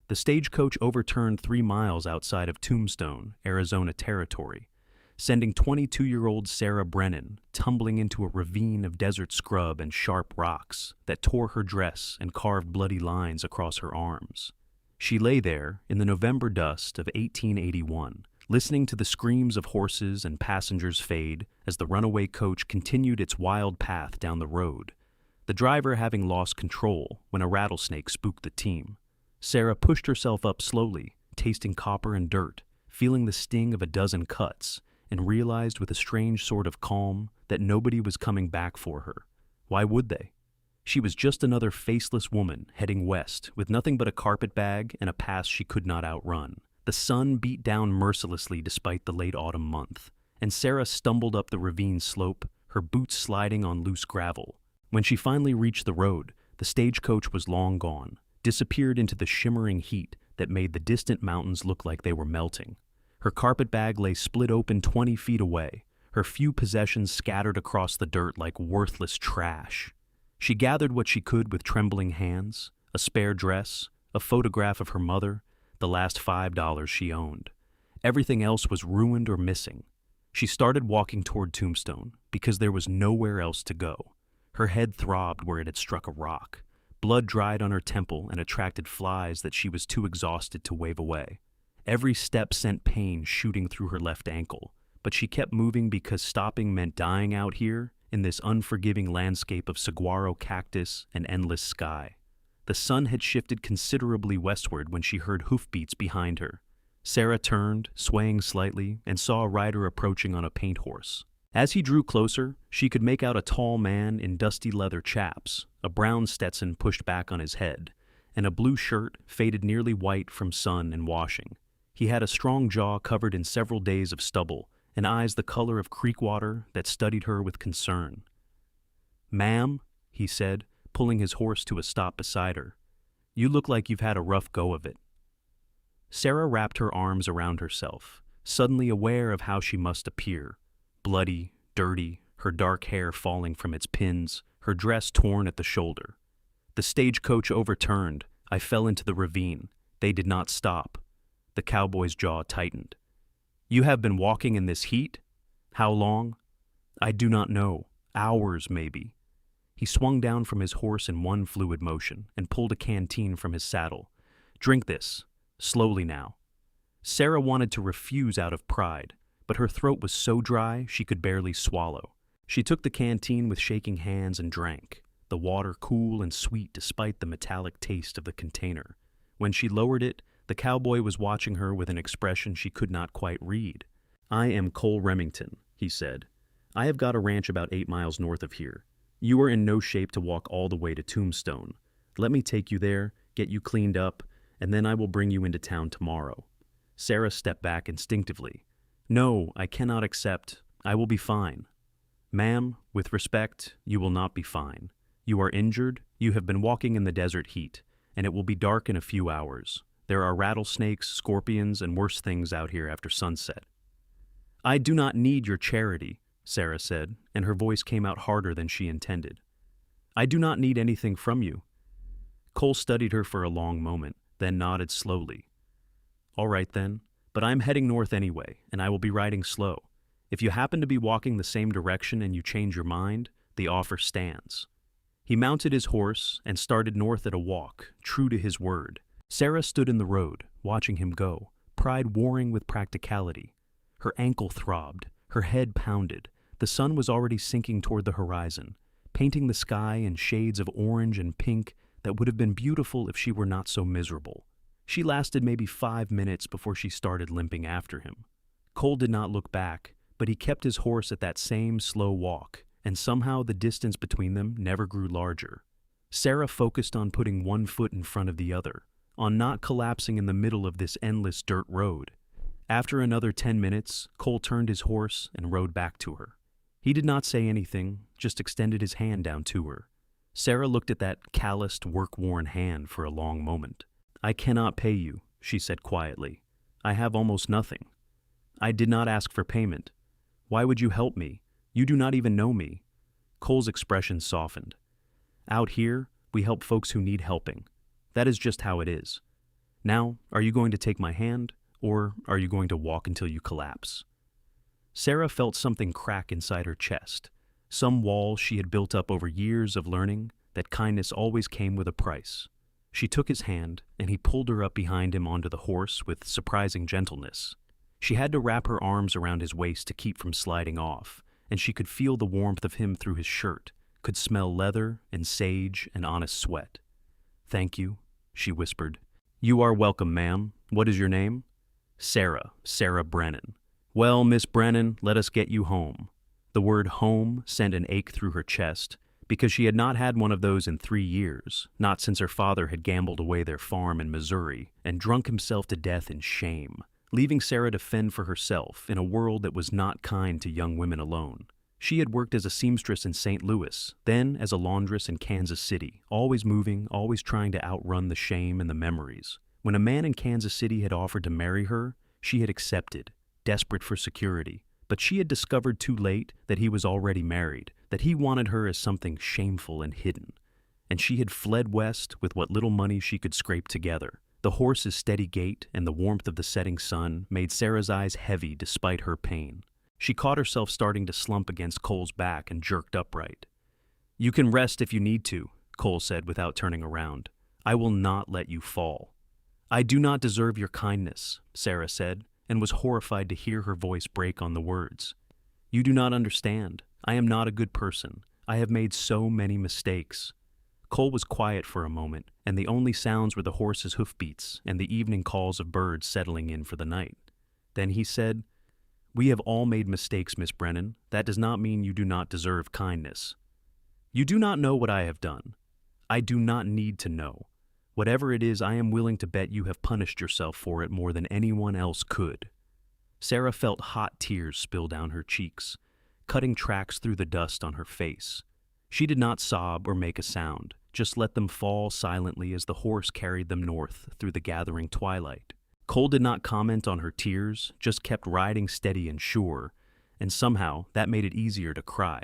The stagecoach overturned 3 miles outside of Tombstone, Arizona territory, sending 22-year-old Sarah Brennan tumbling into a ravine of desert scrub and sharp rocks that tore her dress and carved bloody lines across her arms. She lay there in the November dust of 1881, listening to the screams of horses and passengers fade as the runaway coach continued its wild path down the road, the driver having lost control when a rattlesnake spooked the team. Sarah pushed herself up slowly, tasting copper and dirt, feeling the sting of a dozen cuts, and realized with a strange sort of calm that nobody was coming back for her. Why would they? She was just another faceless woman heading west with nothing but a carpet bag and a past she could not outrun. The sun beat down mercilessly despite the late autumn month, and Sarah stumbled up the ravine slope, her boots sliding on loose gravel. When she finally reached the road, the stagecoach was long gone, disappeared into the shimmering heat that made the distant mountains look like they were melting. Her carpet bag lay split open 20 feet away, her few possessions scattered across the dirt like worthless trash. She gathered what she could with trembling hands, a spare dress, a photograph of her mother, the last $5 she owned. Everything else was ruined or missing. She started walking toward Tombstone because there was nowhere else to go. Her head throbbed where it had struck a rock. Blood dried on her temple and attracted flies that she was too exhausted to wave away. Every step sent pain shooting through her left ankle, but she kept moving because stopping meant dying out here in this unforgiving landscape of saguaro cactus and endless sky. The sun had shifted considerably westward when she heard hoofbeats behind her. Sarah turned, swaying slightly, and saw a rider approaching on a paint horse. As he drew closer, she could make out a tall man in dusty leather chaps, a brown Stetson pushed back on his head, and a blue shirt faded nearly white from sun and washing. He had a strong jaw covered in several days of stubble, and eyes the color of creek water that studied her with concern. "Ma'am," he said, pulling his horse to a stop beside her, "you look like you've had a rough go of it." Sarah wrapped her arms around herself, suddenly aware of how she must appear. Bloody, dirty, her dark hair falling from its pins, her dress torn at the shoulder. The stagecoach overturned. I fell into the ravine. They did not stop. The cowboy's jaw tightened. "You have been walking in this heat? How long?" "I do not know. Hours, maybe." He swung down from his horse in one fluid motion and pulled a canteen from his saddle. "Drink this. Slowly now." Sarah wanted to refuse out of pride, but her throat was so dry she could barely swallow. She took the canteen with shaking hands and drank, the water cool and sweet despite the metallic taste of the container. When she lowered it, the cowboy was watching her with an expression she could not quite read. "I am Cole Remington," he said. "I have got a ranch about 8 miles north of here. You are in no shape to walk all the way to Tombstone. Let me take you there, get you cleaned up, and then I will bring you into town tomorrow." Sarah stepped back instinctively. "No, I cannot accept. I will be fine." "Ma'am, with respect, you will not be fine. You are injured, you have been walking in the desert heat, and it will be dark in a few hours. There are rattlesnakes, scorpions, and worse things out here after sunset." "I do not need your charity," Sarah said, and her voice came out harder than she intended. "I do not need anything from you." Cole studied her for a long moment, then nodded slowly. "All right then, but I'm heading north anyway, and I will be riding slow. If you happen to be walking the same direction and you change your mind, the offer stands." He mounted his horse and started north at a walk, true to his word. Sarah stood in the road, watching him go, pride warring with practicality. Her ankle throbbed, her head pounded. The sun was already sinking toward the horizon, painting the sky in shades of orange and pink that would have been beautiful if she were not so miserable. She lasted maybe 5 minutes before she started limping after him. Cole did not look back, but he kept his horse at that same slow walk, and somehow the distance between them never grew larger. Sarah focused on putting one foot in front of the other, on not collapsing in the middle of this endless dirt road. After another 10 minutes, Cole turned his horse and rode back to her. He did not say anything, just extended his hand down to her. Sarah looked at that calloused, work-worn hand for a long moment. "I cannot pay you," she said quietly. "I have almost nothing. I did not ask for payment. Why would you help me? You do not even know me." Cole's expression softened. "Out here, we help folks who need helping. That is just how it is." Now, are you going to take my hand, or are you going to walk until you collapse?" Sarah felt something crack inside her chest, some wall she had built up over years of learning that kindness always came with a price. She took his hand, and he pulled her up behind him onto the horse with surprising gentleness. She had to wrap her arms around his waist to keep from sliding off, and she could feel the warmth of him through his shirt, could smell leather and sage and honest sweat. "Thank you," she whispered. "You are welcome, ma'am. What is your name?" Sarah Brennan." "Well, Miss Brennan, let us get you home." The word home sent an ache through her chest, because she had not had one of those in 3 years, not since her father had gambled away their farm in Missouri and drunk himself to death in shame, leaving Sarah to fend for herself in a world that was not kind to young women alone. She had worked as a seamstress in St. Louis, then as a laundress in Kansas City, always moving, always trying to outrun the shame and the memories. When a man in Kansas City had offered to marry her, she had accepted, desperate for security. But she had discovered too late that he was already married, that he wanted her as something shameful and hidden. And she had fled west with what little money she could scrape together. The horse's steady gait and the warmth of the setting sun made Sarah's eyes heavy despite her pain. She caught herself starting to slump against Cole's back and jerked upright. "You can rest if you need to," Cole said without turning around. "I will not let you fall." "I do not deserve your kindness," Sarah said, and was horrified to hear her voice break on the words. "You do not understand. I am not a good person. I have made so many mistakes." Cole was quiet for a moment, and the only sounds were the horse's hoofbeats and the evening calls of birds settling in for the night. Then he said, "We have all made mistakes, Miss Brennan. That does not mean you do not deserve kindness. You do not know what I have done. I do not need to know. Whatever it is, I am willing to bet you have punished yourself for it more than anyone else could." Sarah felt hot tears spill down her cheeks, cutting tracks through the dust on her face. She did not sob or make a sound, just let them fall silently as the horse carried them north through the gathering twilight. Cole did not comment on her tears, just kept riding steady and sure, and somehow that made it easier to cry.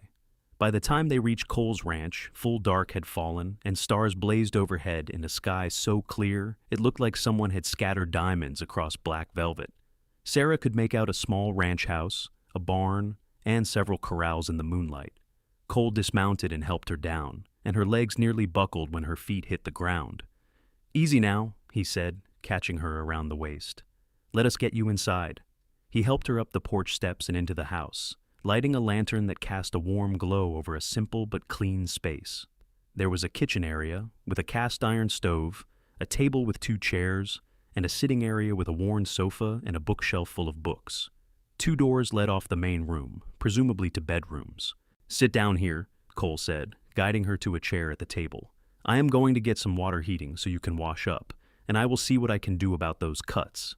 By the time they reached Cole's ranch, full dark had fallen, and stars blazed overhead in a sky so clear it looked like someone had scattered diamonds across black velvet. Sarah could make out a small ranch house, a barn, and several corrals in the moonlight. Cole dismounted and helped her down, and her legs nearly buckled when her feet hit the ground. "Easy now," he said, catching her around the waist. "Let us get you inside." He helped her up the porch steps and into the house, lighting a lantern that cast a warm glow over a simple but clean space. There was a kitchen area with a cast-iron stove, a table with 2 chairs, and a sitting area with a worn sofa and a bookshelf full of books. 2 doors led off the main room, presumably to bedrooms. "Sit down here," Cole said, guiding her to a chair at the table. "I am going to get some water heating so you can wash up, and I will see what I can do about those cuts."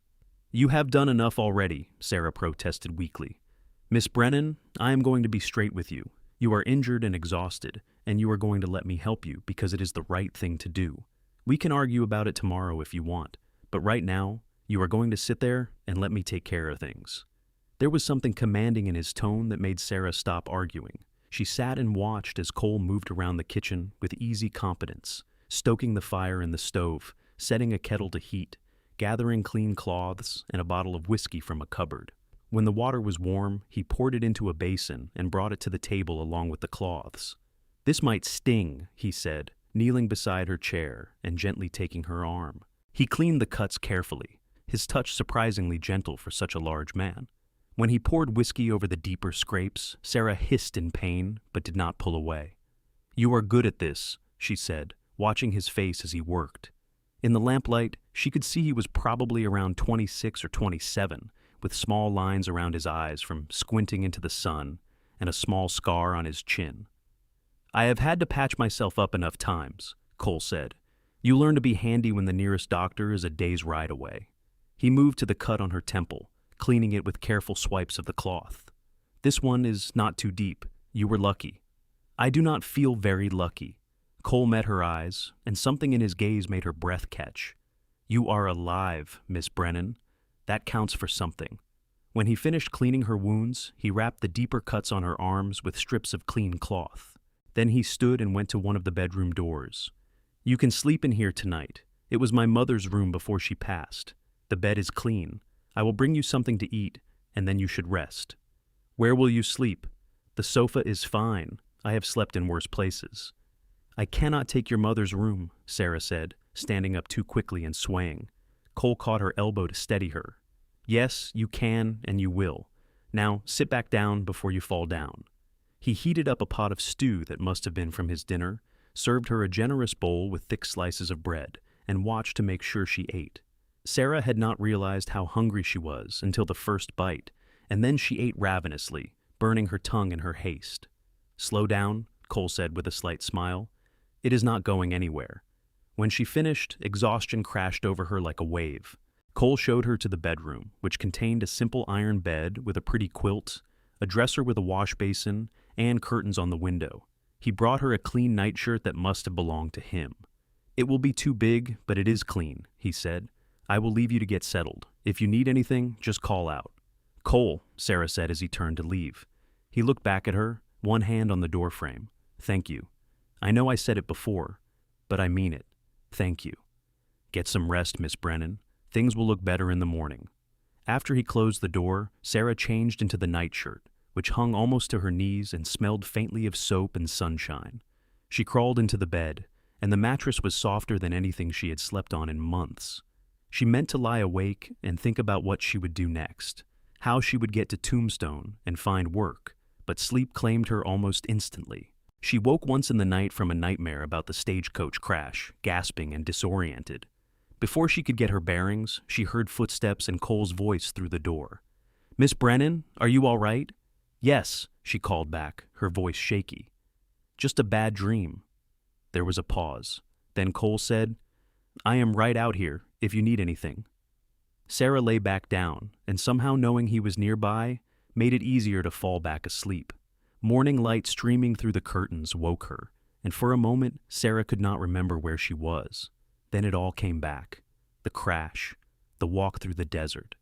"You have done enough already," Sarah protested weakly. "Miss Brennan, I am going to be straight with you. You are injured and exhausted, and you are going to let me help you because it is the right thing to do. We can argue about it tomorrow if you want, but right now, you are going to sit there and let me take care of things." There was something commanding in his tone that made Sarah stop arguing. She sat and watched as Cole moved around the kitchen with easy competence, stoking the fire in the stove, setting a kettle to heat, gathering clean cloths and a bottle of whiskey from a cupboard. When the water was warm, he poured it into a basin and brought it to the table along with the cloths. "This might sting," he said, kneeling beside her chair and gently taking her arm. He cleaned the cuts carefully, his touch surprisingly gentle for such a large man. When he poured whiskey over the deeper scrapes, Sarah hissed in pain but did not pull away. "You are good at this," she said, watching his face as he worked. In the lamplight, she could see he was probably around 26 or 27, with small lines around his eyes from squinting into the sun and a small scar on his chin. "I have had to patch myself up enough times," Cole said. "You learn to be handy when the nearest doctor is a day's ride away." He moved to the cut on her temple, cleaning it with careful swipes of the cloth. "This one is not too deep. You were lucky." "I do not feel very lucky." Cole met her eyes, and something in his gaze made her breath catch. "You are alive, Miss Brennan. That counts for something." When he finished cleaning her wounds, he wrapped the deeper cuts on her arms with strips of clean cloth. Then he stood and went to one of the bedroom doors. "You can sleep in here tonight. It was my mother's room before she passed. The bed is clean. I will bring you something to eat, and then you should rest. Where will you sleep? The sofa is fine. I have slept in worse places. I cannot take your mother's room, Sarah said, standing up too quickly and swaying. Cole caught her elbow to steady her. Yes, you can and you will. Now sit back down before you fall down. He heated up a pot of stew that must have been from his dinner, served her a generous bowl with thick slices of bread, and watched to make sure she ate. Sarah had not realized how hungry she was until the first bite, and then she ate ravenously, burning her tongue in her haste. Slow down, Cole said with a slight smile. It is not going anywhere. When she finished, exhaustion crashed over her like a wave. Cole showed her to the bedroom, which contained a simple iron bed with a pretty quilt, a dresser with a wash basin, and curtains on the window. He brought her a clean nightshirt that must have belonged to him. It will be too big, but it is clean, he said. I will leave you to get settled. If you need anything, just call out. Cole, Sarah said as he turned to leave. He looked back at her, one hand on the doorframe. Thank you. I know I said it before, but I mean it. Thank you. Get some rest, Miss Brennan. Things will look better in the morning. After he closed the door, Sarah changed into the nightshirt, which hung almost to her knees and smelled faintly of soap and sunshine. She crawled into the bed, and the mattress was softer than anything she had slept on in months. She meant to lie awake and think about what she would do next, how she would get to Tombstone and find work, but sleep claimed her almost instantly. She woke once in the night from a nightmare about the stagecoach crash, gasping and disoriented. Before she could get her bearings, she heard footsteps and Cole's voice through the door. Miss Brennan, are you all right? Yes, she called back, her voice shaky. Just a bad dream. There was a pause. Then Cole said, I am right out here, if you need anything. Sarah lay back down, and somehow knowing he was nearby made it easier to fall back asleep. Morning light streaming through the curtains woke her, and for a moment Sarah could not remember where she was. Then it all came back. The crash, the walk through the desert,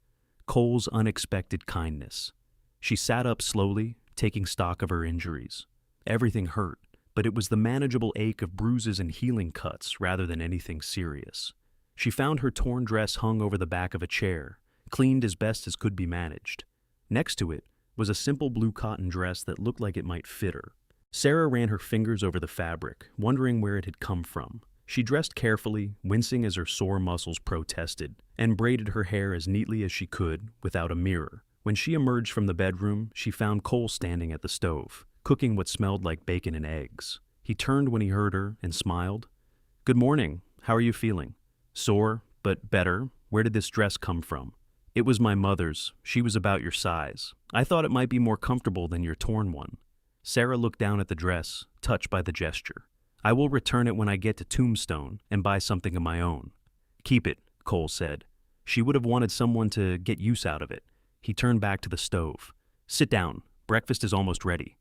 Cole's unexpected kindness. She sat up slowly, taking stock of her injuries. Everything hurt, but it was the manageable ache of bruises and healing cuts rather than anything serious. She found her torn dress hung over the back of a chair, cleaned as best as could be managed. Next to it was a simple blue cotton dress that looked like it might fit her. Sarah ran her fingers over the fabric, wondering where it had come from. She dressed carefully, wincing as her sore muscles protested, and braided her hair as neatly as she could without a mirror. When she emerged from the bedroom, she found Cole standing at the stove, cooking what smelled like bacon and eggs. He turned when he heard her and smiled. Good morning. How are you feeling? Sore, but better. Where did this dress come from? It was my mother's. She was about your size. I thought it might be more comfortable than your torn one. Sarah looked down at the dress, touched by the gesture. I will return it when I get to Tombstone and buy something of my own. Keep it, Cole said. She would have wanted someone to get use out of it. He turned back to the stove. Sit down. Breakfast is almost ready.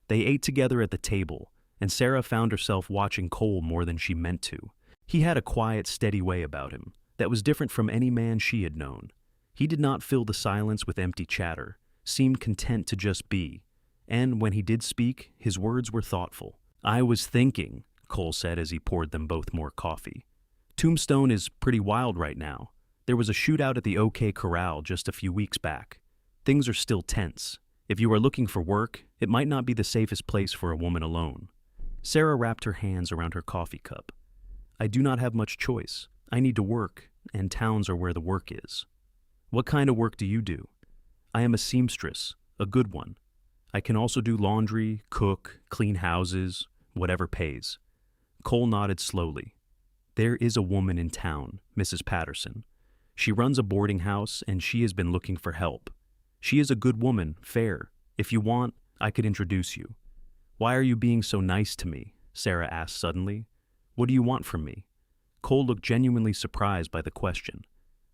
They ate together at the table, and Sarah found herself watching Cole more than she meant to. He had a quiet, steady way about him that was different from any man she had known. He did not fill the silence with empty chatter, seemed content to just be, and when he did speak, his words were thoughtful. I was thinking, Cole said as he poured them both more coffee. Tombstone is pretty wild right now. There was a shootout at the OK Corral just a few weeks back. Things are still tense. If you are looking for work, it might not be the safest place for a woman alone. Sarah wrapped her hands around her coffee cup. I do not have much choice. I need to work, and towns are where the work is. What kind of work do you do? I am a seamstress, a good one. I can also do laundry, cook, clean houses, whatever pays. Cole nodded slowly. There is a woman in town, Mrs. Patterson. She runs a boarding house and she has been looking for help. She is a good woman, fair. If you want, I could introduce you. Why are you being so nice to me? Sarah asked suddenly. What do you want from me? Cole looked genuinely surprised by the question.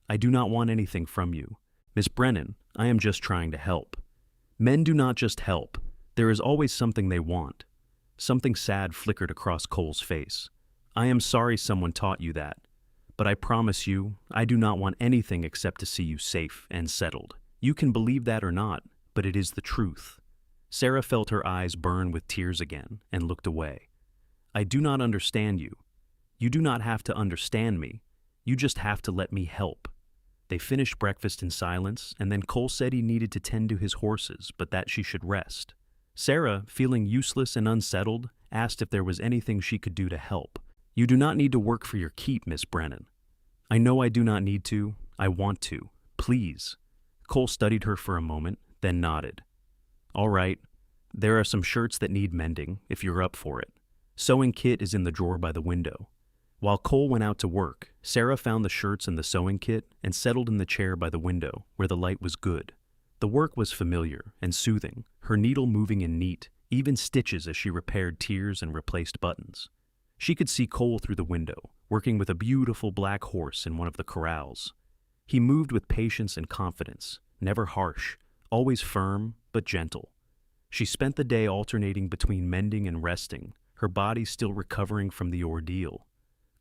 I do not want anything from you. Miss Brennan, I am just trying to help. Men do not just help. There is always something they want. Something sad flickered across Cole's face. I am sorry someone taught you that, but I promise you, I do not want anything except to see you safe and settled. You can believe that or not, but it is the truth. Sarah felt her eyes burn with tears again and looked away. I do not understand you. You do not have to understand me. You just have to let me help." They finished breakfast in silence, and then Cole said he needed to tend to his horses, but that she should rest. Sarah, feeling useless and unsettled, asked if there was anything she could do to help. "You do not need to work for your keep, Miss Brennan." "I know I do not need to. I want to. Please." Cole studied her for a moment, then nodded. "All right. There are some shirts that need mending, if you're up for it. Sewing kit is in the drawer by the window." While Cole went out to work, Sarah found the shirts and the sewing kit and settled in the chair by the window, where the light was good. The work was familiar and soothing, her needle moving in neat, even stitches as she repaired tears and replaced buttons. She could see Cole through the window, working with a beautiful black horse in one of the corrals. He moved with patience and confidence, never harsh, always firm but gentle. She spent the day alternating between mending and resting, her body still recovering from the ordeal.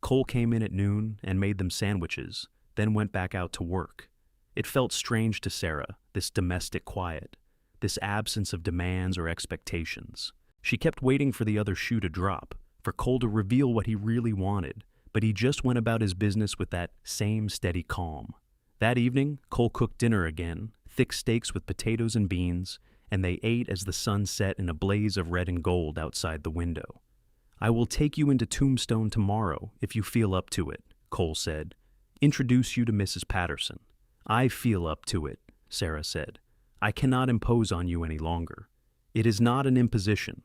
Cole came in at noon and made them sandwiches, then went back out to work. It felt strange to Sarah, this domestic quiet, this absence of demands or expectations. She kept waiting for the other shoe to drop, for Cole to reveal what he really wanted, but he just went about his business with that same steady calm. That evening, Cole cooked dinner again, thick steaks with potatoes and beans, and they ate as the sun set in a blaze of red and gold outside the window. "I will take you into Tombstone tomorrow, if you feel up to it," Cole said. "Introduce you to Mrs. Patterson." "I feel up to it," Sarah said. "I cannot impose on you any longer. It is not an imposition.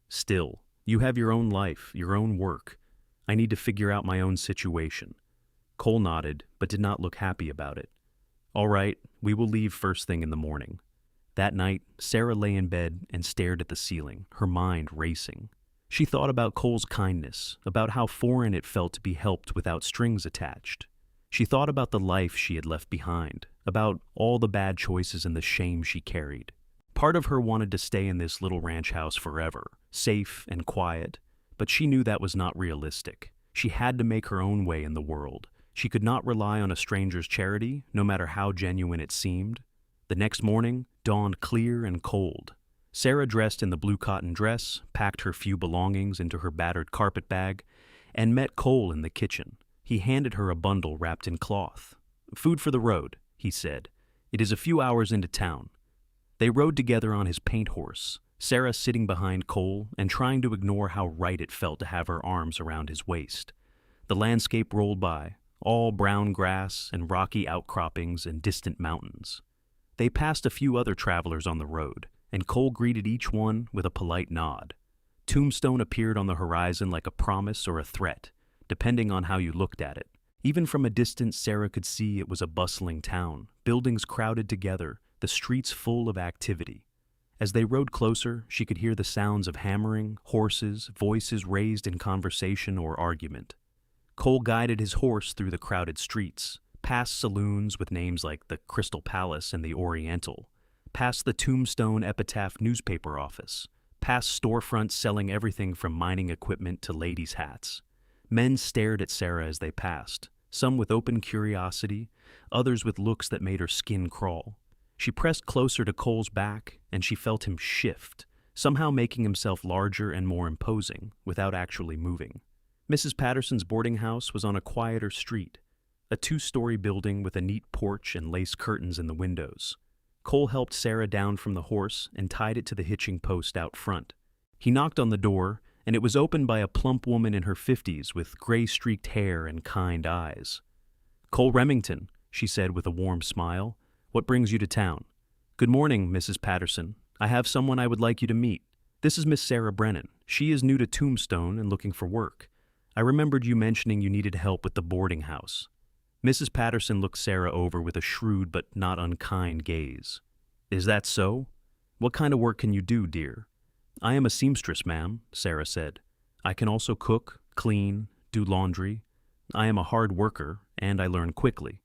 Still, you have your own life, your own work. I need to figure out my own situation." Cole nodded, but did not look happy about it. "All right, we will leave first thing in the morning." That night, Sarah lay in bed and stared at the ceiling, her mind racing. She thought about Cole's kindness, about how foreign it felt to be helped without strings attached. She thought about the life she had left behind, about all the bad choices and the shame she carried. Part of her wanted to stay in this little ranch house forever, safe and quiet, but she knew that was not realistic. She had to make her own way in the world. She could not rely on a stranger's charity, no matter how genuine it seemed. The next morning dawned clear and cold. Sarah dressed in the blue cotton dress, packed her few belongings into her battered carpet bag, and met Cole in the kitchen. He handed her a bundle wrapped in cloth. "Food for the road," he said. "It is a few hours into town." They rode together on his paint horse, Sarah sitting behind Cole and trying to ignore how right it felt to have her arms around his waist. The landscape rolled by, all brown grass and rocky outcroppings and distant mountains. They passed a few other travelers on the road, and Cole greeted each one with a polite nod. Tombstone appeared on the horizon like a promise or a threat, depending on how you looked at it. Even from a distance, Sarah could see it was a bustling town, buildings crowded together, the streets full of activity. As they rode closer, she could hear the sounds of hammering, horses, voices raised in conversation or argument. Cole guided his horse through the crowded streets, past saloons with names like the Crystal Palace and the Oriental, past the Tombstone Epitaph newspaper office, past storefronts selling everything from mining equipment to ladies' hats. Men stared at Sarah as they passed, some with open curiosity, others with looks that made her skin crawl. She pressed closer to Cole's back, and she felt him shift, somehow making himself larger and more imposing, without actually moving. Mrs. Patterson's boarding house was on a quieter street, a two-story building with a neat porch and lace curtains in the windows. Cole helped Sarah down from the horse and tied it to the hitching post out front. He knocked on the door, and it was opened by a plump woman in her 50s with gray-streaked hair and kind eyes. "Cole Remington," she said with a warm smile. "What brings you to town?" "Good morning, Mrs. Patterson. I have someone I would like you to meet. This is Miss Sarah Brennan. She is new to Tombstone and looking for work. I remembered you mentioning you needed help with the boarding house." Mrs. Patterson looked Sarah over with a shrewd but not unkind gaze. "Is that so? What kind of work can you do, dear?" "I am a seamstress, ma'am," Sarah said. "I can also cook, clean, do laundry. I am a hard worker, and I learn quickly."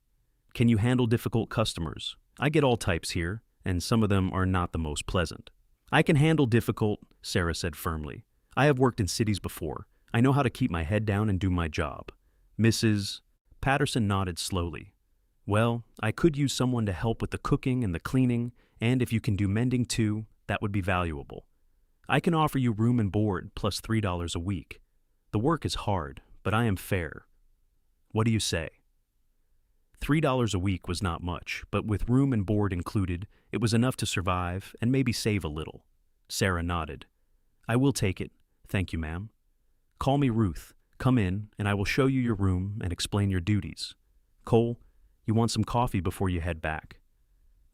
"Can you handle difficult customers? I get all types here, and some of them are not the most pleasant." "I can handle difficult," Sarah said firmly. "I have worked in cities before. I know how to keep my head down and do my job." Mrs. Patterson nodded slowly. "Well, I could use someone to help with the cooking and the cleaning, and if you can do mending too, that would be valuable. I can offer you room and board plus $3 a week. The work is hard, but I am fair. What do you say?" $3 a week was not much, but with room and board included, it was enough to survive and maybe save a little. Sarah nodded. I will take it. Thank you, ma'am. Call me Ruth. Come in, and I will show you your room and explain your duties. Cole, you want some coffee before you head back?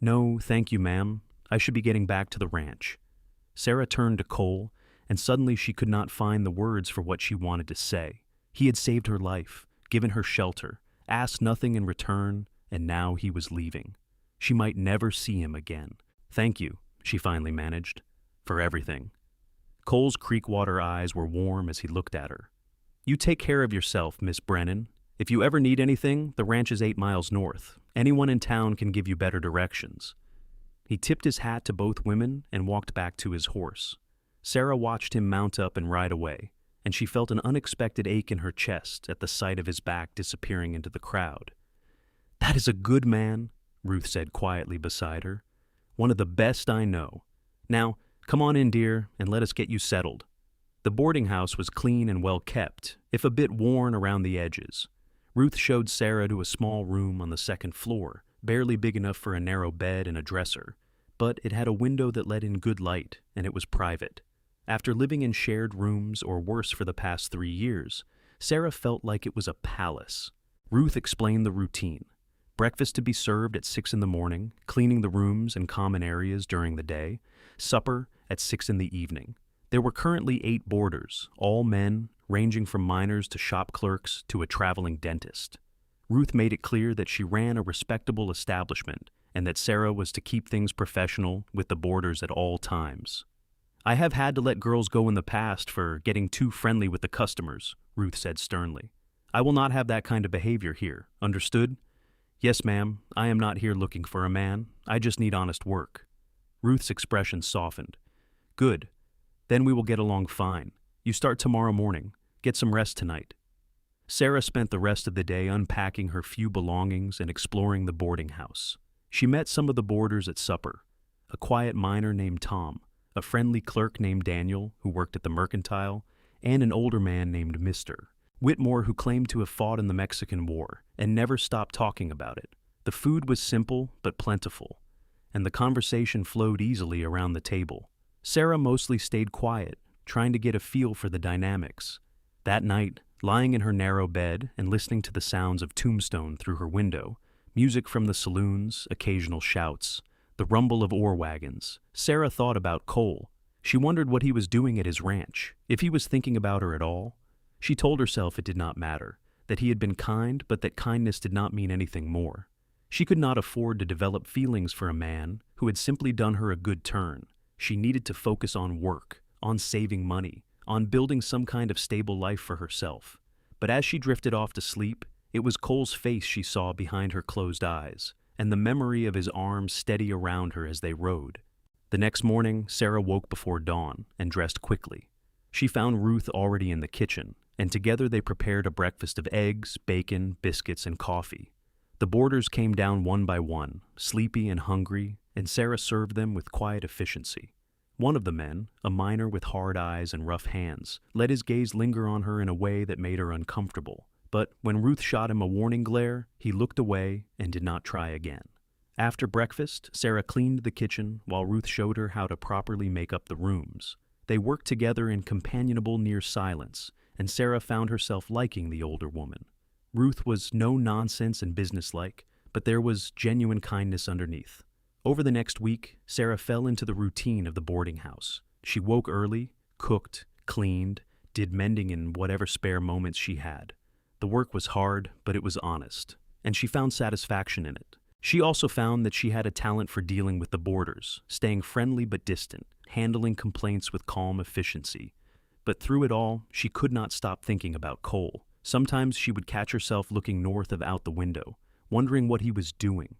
No, thank you, ma'am. I should be getting back to the ranch. Sarah turned to Cole, and suddenly she could not find the words for what she wanted to say. He had saved her life, given her shelter, asked nothing in return, and now he was leaving. She might never see him again. Thank you, she finally managed, for everything. Cole's creekwater eyes were warm as he looked at her. You take care of yourself, Miss Brennan. If you ever need anything, the ranch is 8 miles north. Anyone in town can give you better directions. He tipped his hat to both women and walked back to his horse. Sarah watched him mount up and ride away, and she felt an unexpected ache in her chest at the sight of his back disappearing into the crowd. That is a good man, Ruth said quietly beside her. One of the best I know. Now, come on in, dear, and let us get you settled. The boarding house was clean and well kept, if a bit worn around the edges. Ruth showed Sarah to a small room on the second floor, barely big enough for a narrow bed and a dresser, but it had a window that let in good light, and it was private. After living in shared rooms or worse for the past 3 years, Sarah felt like it was a palace. Ruth explained the routine. Breakfast to be served at 6 in the morning, cleaning the rooms and common areas during the day, supper at 6 in the evening. There were currently 8 boarders, all men, ranging from miners to shop clerks to a traveling dentist. Ruth made it clear that she ran a respectable establishment and that Sarah was to keep things professional with the boarders at all times. I have had to let girls go in the past for getting too friendly with the customers, Ruth said sternly. I will not have that kind of behavior here, understood? Yes, ma'am, I am not here looking for a man. I just need honest work. Ruth's expression softened. Good. Then we will get along fine. You start tomorrow morning. Get some rest tonight. Sarah spent the rest of the day unpacking her few belongings and exploring the boarding house. She met some of the boarders at supper. A quiet miner named Tom, a friendly clerk named Daniel, who worked at the mercantile, and an older man named Mr. Whitmore, who claimed to have fought in the Mexican War and never stopped talking about it. The food was simple but plentiful, and the conversation flowed easily around the table. Sarah mostly stayed quiet, trying to get a feel for the dynamics. That night, lying in her narrow bed and listening to the sounds of Tombstone through her window, music from the saloons, occasional shouts, the rumble of ore wagons, Sarah thought about Cole. She wondered what he was doing at his ranch, if he was thinking about her at all. She told herself it did not matter, that he had been kind, but that kindness did not mean anything more. She could not afford to develop feelings for a man who had simply done her a good turn. She needed to focus on work, on saving money, on building some kind of stable life for herself. But as she drifted off to sleep, it was Cole's face she saw behind her closed eyes, and the memory of his arms steady around her as they rode. The next morning, Sarah woke before dawn and dressed quickly. She found Ruth already in the kitchen, and together they prepared a breakfast of eggs, bacon, biscuits, and coffee. The boarders came down one by one, sleepy and hungry, and Sarah served them with quiet efficiency. One of the men, a miner with hard eyes and rough hands, let his gaze linger on her in a way that made her uncomfortable. But when Ruth shot him a warning glare, he looked away and did not try again. After breakfast, Sarah cleaned the kitchen while Ruth showed her how to properly make up the rooms. They worked together in companionable near silence, and Sarah found herself liking the older woman. Ruth was no-nonsense and businesslike, but there was genuine kindness underneath. Over the next week, Sarah fell into the routine of the boarding house. She woke early, cooked, cleaned, did mending in whatever spare moments she had. The work was hard, but it was honest, and she found satisfaction in it. She also found that she had a talent for dealing with the boarders, staying friendly but distant, handling complaints with calm efficiency. But through it all, she could not stop thinking about Cole. Sometimes she would catch herself looking north of out the window, wondering what he was doing.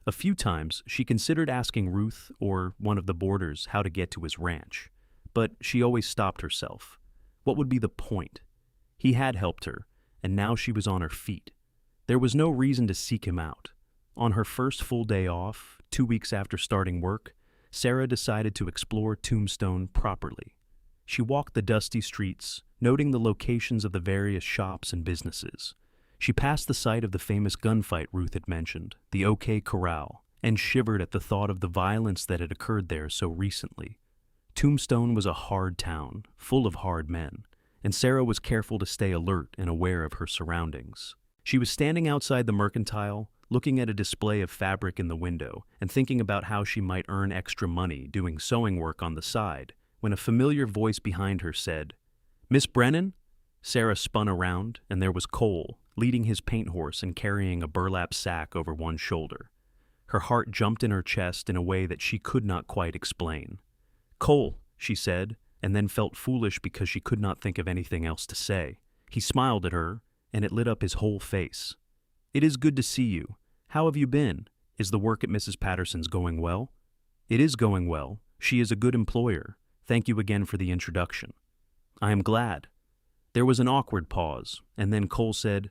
A few times, she considered asking Ruth or one of the boarders how to get to his ranch, but she always stopped herself. What would be the point? He had helped her, and now she was on her feet. There was no reason to seek him out. On her first full day off, 2 weeks after starting work, Sarah decided to explore Tombstone properly. She walked the dusty streets, noting the locations of the various shops and businesses. She passed the site of the famous gunfight Ruth had mentioned, the OK Corral, and shivered at the thought of the violence that had occurred there so recently. Tombstone was a hard town, full of hard men, and Sarah was careful to stay alert and aware of her surroundings. She was standing outside the mercantile, looking at a display of fabric in the window and thinking about how she might earn extra money doing sewing work on the side, when a familiar voice behind her said, "Miss Brennan?" Sarah spun around, and there was Cole, leading his paint horse and carrying a burlap sack over one shoulder. Her heart jumped in her chest in a way that she could not quite explain. "Cole," she said, and then felt foolish because she could not think of anything else to say. He smiled at her, and it lit up his whole face. "It is good to see you. How have you been? Is the work at Mrs. Patterson's going well?" "It is going well. She is a good employer. Thank you again for the introduction." "I am glad." There was an awkward pause, and then Cole said,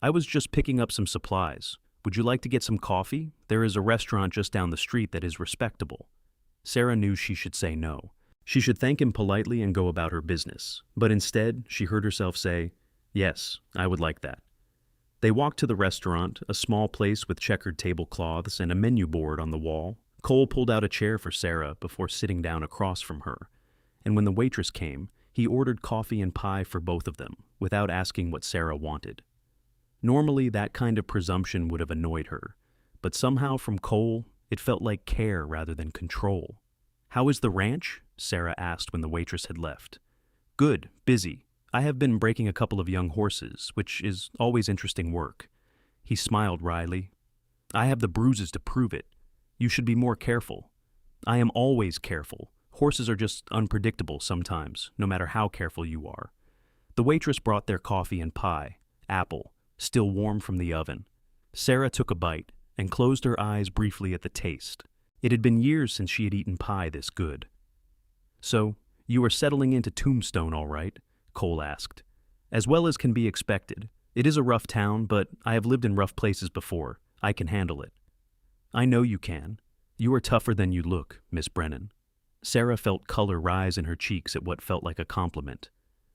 "I was just picking up some supplies. Would you like to get some coffee? There is a restaurant just down the street that is respectable." Sarah knew she should say no. She should thank him politely and go about her business, but instead she heard herself say, "Yes, I would like that." They walked to the restaurant, a small place with checkered tablecloths and a menu board on the wall. Cole pulled out a chair for Sarah before sitting down across from her, and when the waitress came, he ordered coffee and pie for both of them, without asking what Sarah wanted. Normally, that kind of presumption would have annoyed her, but somehow from Cole, it felt like care rather than control. "How is the ranch?" Sarah asked when the waitress had left. "Good, busy. I have been breaking a couple of young horses, which is always interesting work." He smiled wryly. "I have the bruises to prove it. You should be more careful." "I am always careful. Horses are just unpredictable sometimes, no matter how careful you are." The waitress brought their coffee and pie, apple, still warm from the oven. Sarah took a bite and closed her eyes briefly at the taste. It had been years since she had eaten pie this good. "So, you are settling into Tombstone, all right?" Cole asked. "As well as can be expected. It is a rough town, but I have lived in rough places before. I can handle it." "I know you can. You are tougher than you look, Miss Brennan." Sarah felt color rise in her cheeks at what felt like a compliment.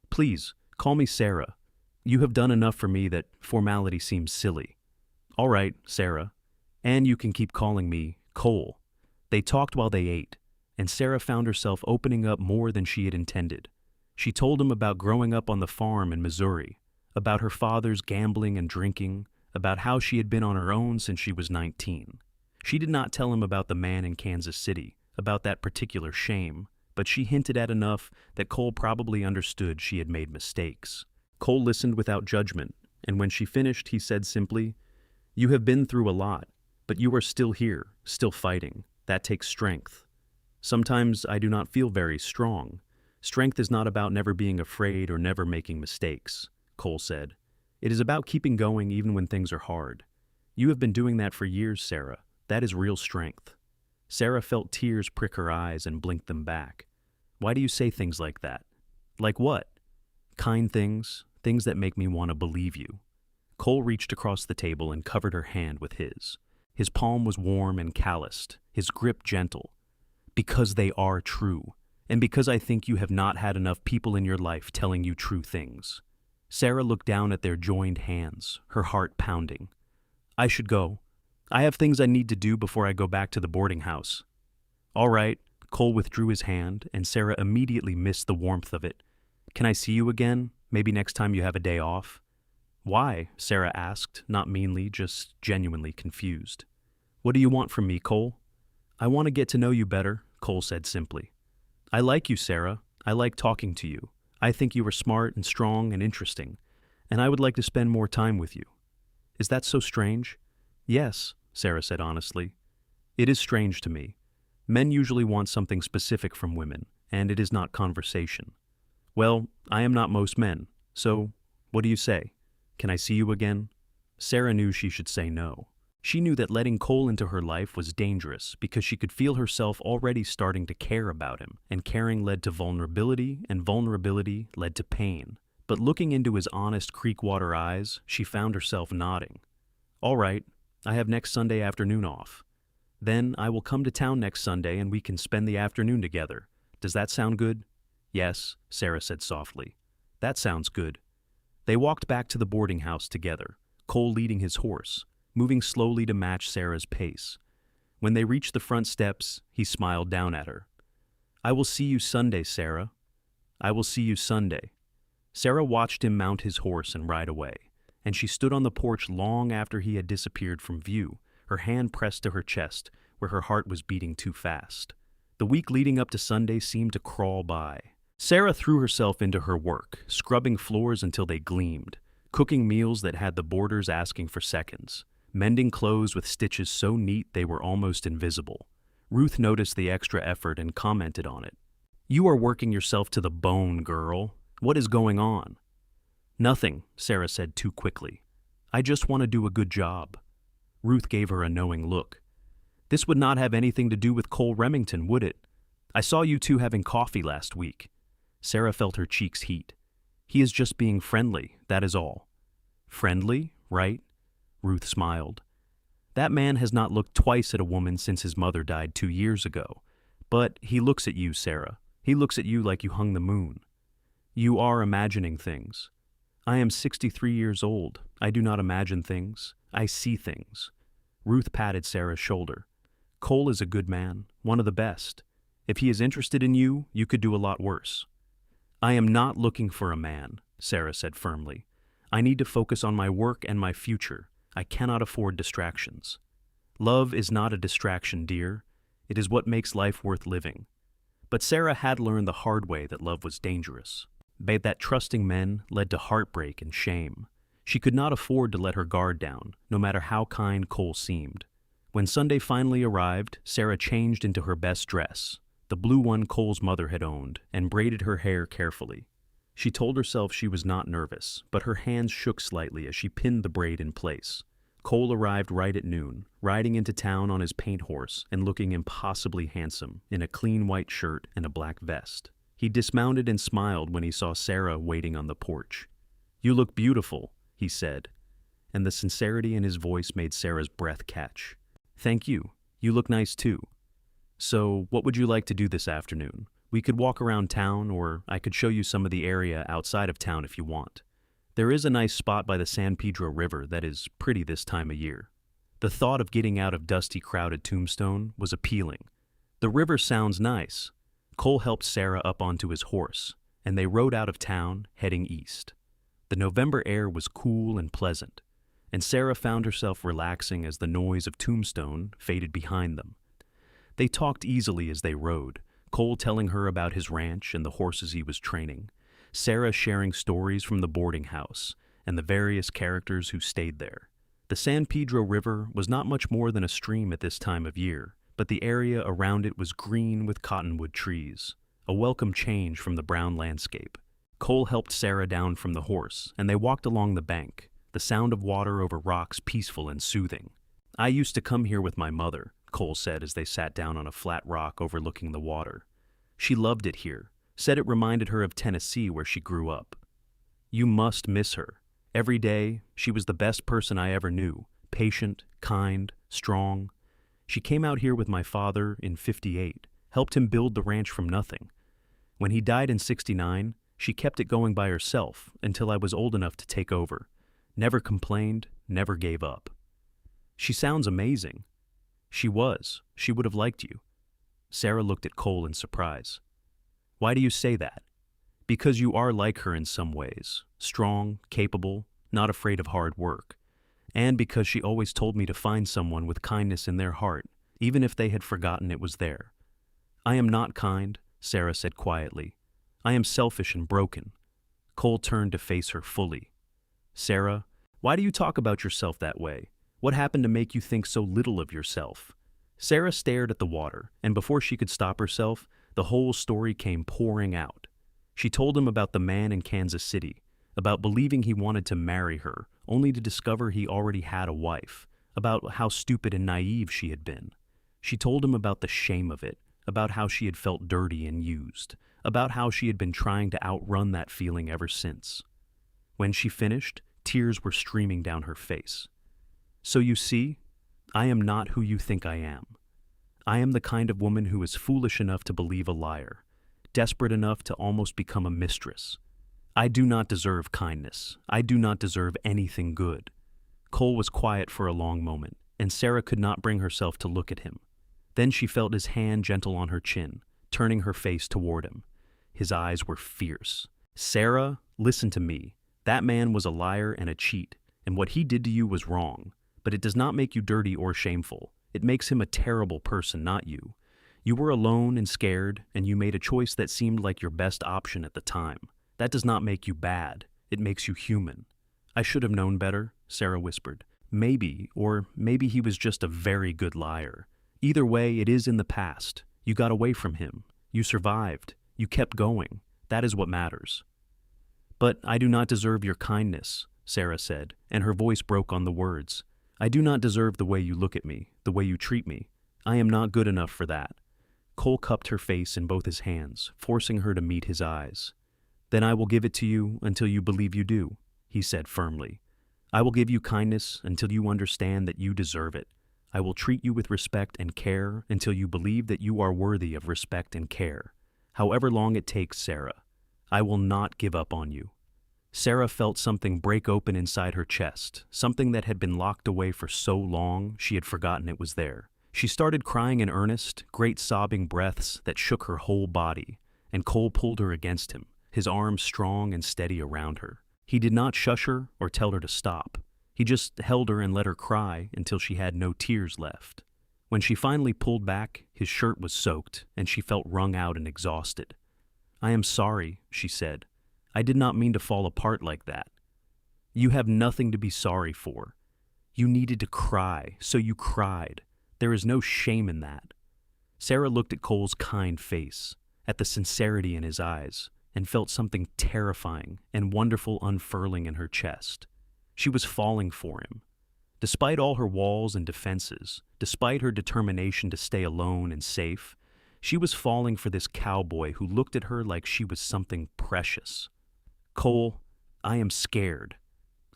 "Please, call me Sarah. You have done enough for me that formality seems silly." "All right, Sarah. And you can keep calling me Cole." They talked while they ate, and Sarah found herself opening up more than she had intended. She told him about growing up on the farm in Missouri, about her father's gambling and drinking, about how she had been on her own since she was 19. She did not tell him about the man in Kansas City, about that particular shame, but she hinted at enough that Cole probably understood she had made mistakes. Cole listened without judgment, and when she finished, he said simply, "You have been through a lot, but you are still here, still fighting. That takes strength. Sometimes I do not feel very strong. Strength is not about never being afraid or never making mistakes," Cole said. "It is about keeping going even when things are hard. You have been doing that for years, Sarah. That is real strength." Sarah felt tears prick her eyes and blinked them back. "Why do you say things like that?" "Like what?" "Kind things, things that make me want to believe you." Cole reached across the table and covered her hand with his. His palm was warm and calloused, his grip gentle. "Because they are true, and because I think you have not had enough people in your life telling you true things." Sarah looked down at their joined hands, her heart pounding. "I should go. I have things I need to do before I go back to the boarding house." "All right." Cole withdrew his hand, and Sarah immediately missed the warmth of it. "Can I see you again? Maybe next time you have a day off?" "Why?" Sarah asked, not meanly, just genuinely confused. "What do you want from me, Cole?" "I want to get to know you better," Cole said simply. "I like you, Sarah. I like talking to you. I think you are smart and strong and interesting, and I would like to spend more time with you." "Is that so strange?" "Yes," Sarah said honestly. "It is strange to me. Men usually want something specific from women, and it is not conversation. Well, I am not most men, so what do you say? Can I see you again?" Sarah knew she should say no. She knew that letting Cole into her life was dangerous because she could feel herself already starting to care about him, and caring led to vulnerability, and vulnerability led to pain. But looking into his honest creekwater eyes, she found herself nodding. "All right, I have next Sunday afternoon off. Then I will come to town next Sunday and we can spend the afternoon together. Does that sound good?" "Yes," Sarah said softly. "That sounds good." They walked back to the boarding house together. Cole leading his horse, moving slowly to match Sarah's pace. When they reached the front steps, he smiled down at her. "I will see you Sunday, Sarah. I will see you Sunday." Sarah watched him mount his horse and ride away, and she stood on the porch long after he had disappeared from view, her hand pressed to her chest, where her heart was beating too fast. The week leading up to Sunday seemed to crawl by. Sarah threw herself into her work, scrubbing floors until they gleamed, cooking meals that had the boarders asking for seconds, mending clothes with stitches so neat they were almost invisible. Ruth noticed the extra effort and commented on it. "You are working yourself to the bone, girl. What is going on?" "Nothing," Sarah said too quickly. "I just want to do a good job." Ruth gave her a knowing look. "This would not have anything to do with Cole Remington, would it? I saw you two having coffee last week." Sarah felt her cheeks heat. "He is just being friendly, that is all." "Friendly, right?" Ruth smiled. "That man has not looked twice at a woman since his mother died 2 years ago. But he looks at you, Sarah. He looks at you like you hung the moon. You are imagining things. I am 63 years old. I do not imagine things. I see things." Ruth patted Sarah's shoulder. "Cole is a good man, one of the best. If he is interested in you, you could do a lot worse." "I am not looking for a man," Sarah said firmly. "I need to focus on my work and my future. I cannot afford distractions." "Love is not a distraction, dear. It is what makes life worth living." But Sarah had learned the hard way that love was dangerous. That trusting men led to heartbreak and shame. She could not afford to let her guard down, no matter how kind Cole seemed. When Sunday finally arrived, Sarah changed into her best dress, the blue one Cole's mother had owned, and braided her hair carefully. She told herself she was not nervous, but her hands shook slightly as she pinned the braid in place. Cole arrived right at noon, riding into town on his paint horse and looking impossibly handsome in a clean white shirt and a black vest. He dismounted and smiled when he saw Sarah waiting on the porch. "You look beautiful," he said, and the sincerity in his voice made Sarah's breath catch. "Thank you. You look nice too. So, what would you like to do this afternoon? We could walk around town, or I could show you some of the area outside of town if you want. There is a nice spot by the San Pedro River that is pretty this time of year." The thought of getting out of dusty, crowded Tombstone was appealing. The river sounds nice. Cole helped Sarah up onto his horse, and they rode out of town, heading east. The November air was cool and pleasant, and Sarah found herself relaxing as the noise of Tombstone faded behind them. They talked easily as they rode, Cole telling her about his ranch and the horses he was training, Sarah sharing stories from the boarding house and the various characters who stayed there. The San Pedro River was not much more than a stream at this time of year, but the area around it was green with cottonwood trees, a welcome change from the brown landscape. Cole helped Sarah down from the horse, and they walked along the bank, the sound of water over rocks peaceful and soothing. "I used to come here with my mother," Cole said as they sat down on a flat rock overlooking the water. "She loved it here, said it reminded her of Tennessee where she grew up." "You must miss her. Every day, she was the best person I ever knew, patient, kind, strong. She came out here with my father in '58, helped him build the ranch from nothing. When he died in '69, she kept it going by herself until I was old enough to take over. Never complained, never gave up." "She sounds amazing." "She was. She would have liked you." Sarah looked at Cole in surprise. "Why do you say that?" "Because you are like her in some ways, strong, capable, not afraid of hard work. And because she always told me to find someone with kindness in their heart, even if they had forgotten it was there." "I am not kind," Sarah said quietly. "I am selfish and broken." Cole turned to face her fully. "Sarah, why do you talk about yourself that way? What happened to make you think so little of yourself?" Sarah stared at the water, and before she could stop herself, the whole story came pouring out. She told him about the man in Kansas City, about believing he wanted to marry her, only to discover he already had a wife, about how stupid and naive she had been. She told him about the shame of it, about how she had felt dirty and used, about how she had been trying to outrun that feeling ever since. When she finished, tears were streaming down her face. "So you see, I am not who you think I am. I am the kind of woman who is foolish enough to believe a liar, desperate enough to almost become a mistress. I do not deserve kindness. I do not deserve anything good. Cole was quiet for a long moment, and Sarah could not bring herself to look at him. Then she felt his hand gentle on her chin, turning her face toward him. His eyes were fierce. "Sarah, listen to me. That man was a liar and a cheat, and what he did to you was wrong. But it does not make you dirty or shameful. It makes him a terrible person, not you. You were alone and scared, and you made a choice that seemed like your best option at the time. That does not make you bad. It makes you human." "I should have known better," Sarah whispered. Maybe he was just a very good liar. Either way, it is in the past. You got away from him. You survived. You kept going. That is what matters." "But I do not deserve your kindness," Sarah said, and her voice broke on the words. "I do not deserve the way you look at me, the way you treat me. I am not good enough for that." Cole cupped her face in both his hands, forcing her to meet his eyes. "Then I will give it to you until you believe you do," he said firmly. "I will give you kindness until you understand that you deserve it. I will treat you with respect and care until you believe that you are worthy of respect and care. However long it takes, Sarah. I will not give up on you." Sarah felt something break open inside her chest, something that had been locked away for so long she had forgotten it was there. She started crying in earnest, great sobbing breaths that shook her whole body, and Cole pulled her against him, his arms strong and steady around her. He did not shush her or tell her to stop. He just held her and let her cry until she had no tears left. When she finally pulled back, his shirt was soaked, and she felt wrung out and exhausted. "I am sorry," she said. "I did not mean to fall apart like that." "You have nothing to be sorry for. You needed to cry, so you cried. There is no shame in that." Sarah looked at Cole's kind face, at the sincerity in his eyes, and felt something terrifying and wonderful unfurling in her chest. She was falling for him. Despite all her walls and defenses, despite her determination to stay alone and safe, she was falling for this cowboy who looked at her like she was something precious. "Cole, I am scared.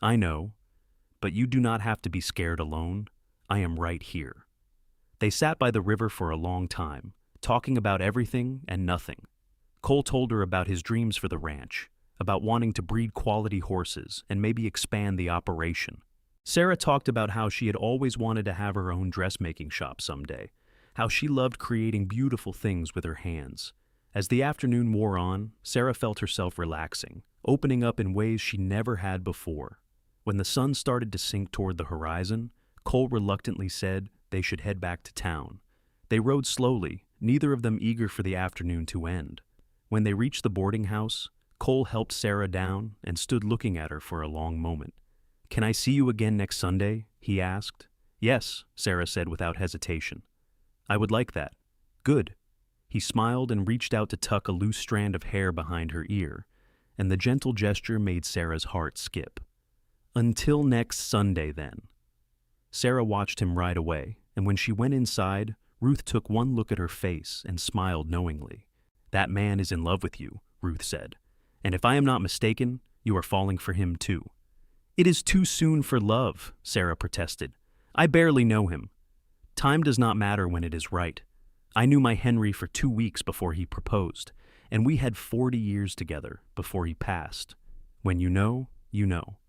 I know, but you do not have to be scared alone. I am right here." They sat by the river for a long time, talking about everything and nothing. Cole told her about his dreams for the ranch, about wanting to breed quality horses and maybe expand the operation. Sarah talked about how she had always wanted to have her own dressmaking shop someday, how she loved creating beautiful things with her hands. As the afternoon wore on, Sarah felt herself relaxing, opening up in ways she never had before. When the sun started to sink toward the horizon, Cole reluctantly said they should head back to town. They rode slowly, neither of them eager for the afternoon to end. When they reached the boarding house, Cole helped Sarah down and stood looking at her for a long moment. "Can I see you again next Sunday?" he asked. "Yes," Sarah said without hesitation. "I would like that." "Good." He smiled and reached out to tuck a loose strand of hair behind her ear, and the gentle gesture made Sarah's heart skip. "Until next Sunday, then." Sarah watched him right away, and when she went inside, Ruth took one look at her face and smiled knowingly. "That man is in love with you," Ruth said. "And if I am not mistaken, you are falling for him too." "It is too soon for love," Sarah protested. "I barely know him. Time does not matter when it is right. I knew my Henry for 2 weeks before he proposed, and we had 40 years together before he passed. When you know, you know."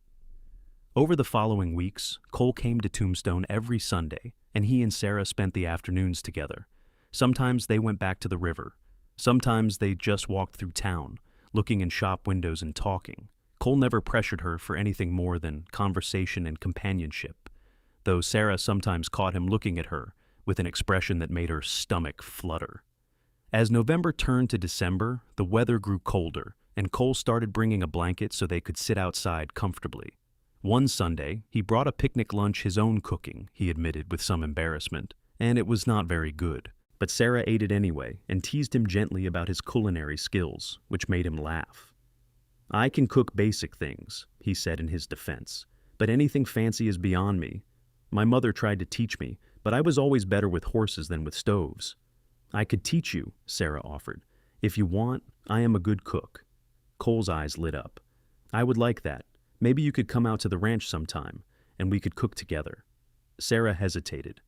Over the following weeks, Cole came to Tombstone every Sunday, and he and Sarah spent the afternoons together. Sometimes they went back to the river. Sometimes they just walked through town, looking in shop windows and talking. Cole never pressured her for anything more than conversation and companionship, though Sarah sometimes caught him looking at her with an expression that made her stomach flutter. As November turned to December, the weather grew colder, and Cole started bringing a blanket so they could sit outside comfortably. One Sunday, he brought a picnic lunch his own cooking, he admitted with some embarrassment, and it was not very good. But Sarah ate it anyway and teased him gently about his culinary skills, which made him laugh. "I can cook basic things," he said in his defense, "but anything fancy is beyond me. My mother tried to teach me, but I was always better with horses than with stoves." "I could teach you," Sarah offered. "If you want, I am a good cook." Cole's eyes lit up. "I would like that. Maybe you could come out to the ranch sometime, and we could cook together." Sarah hesitated.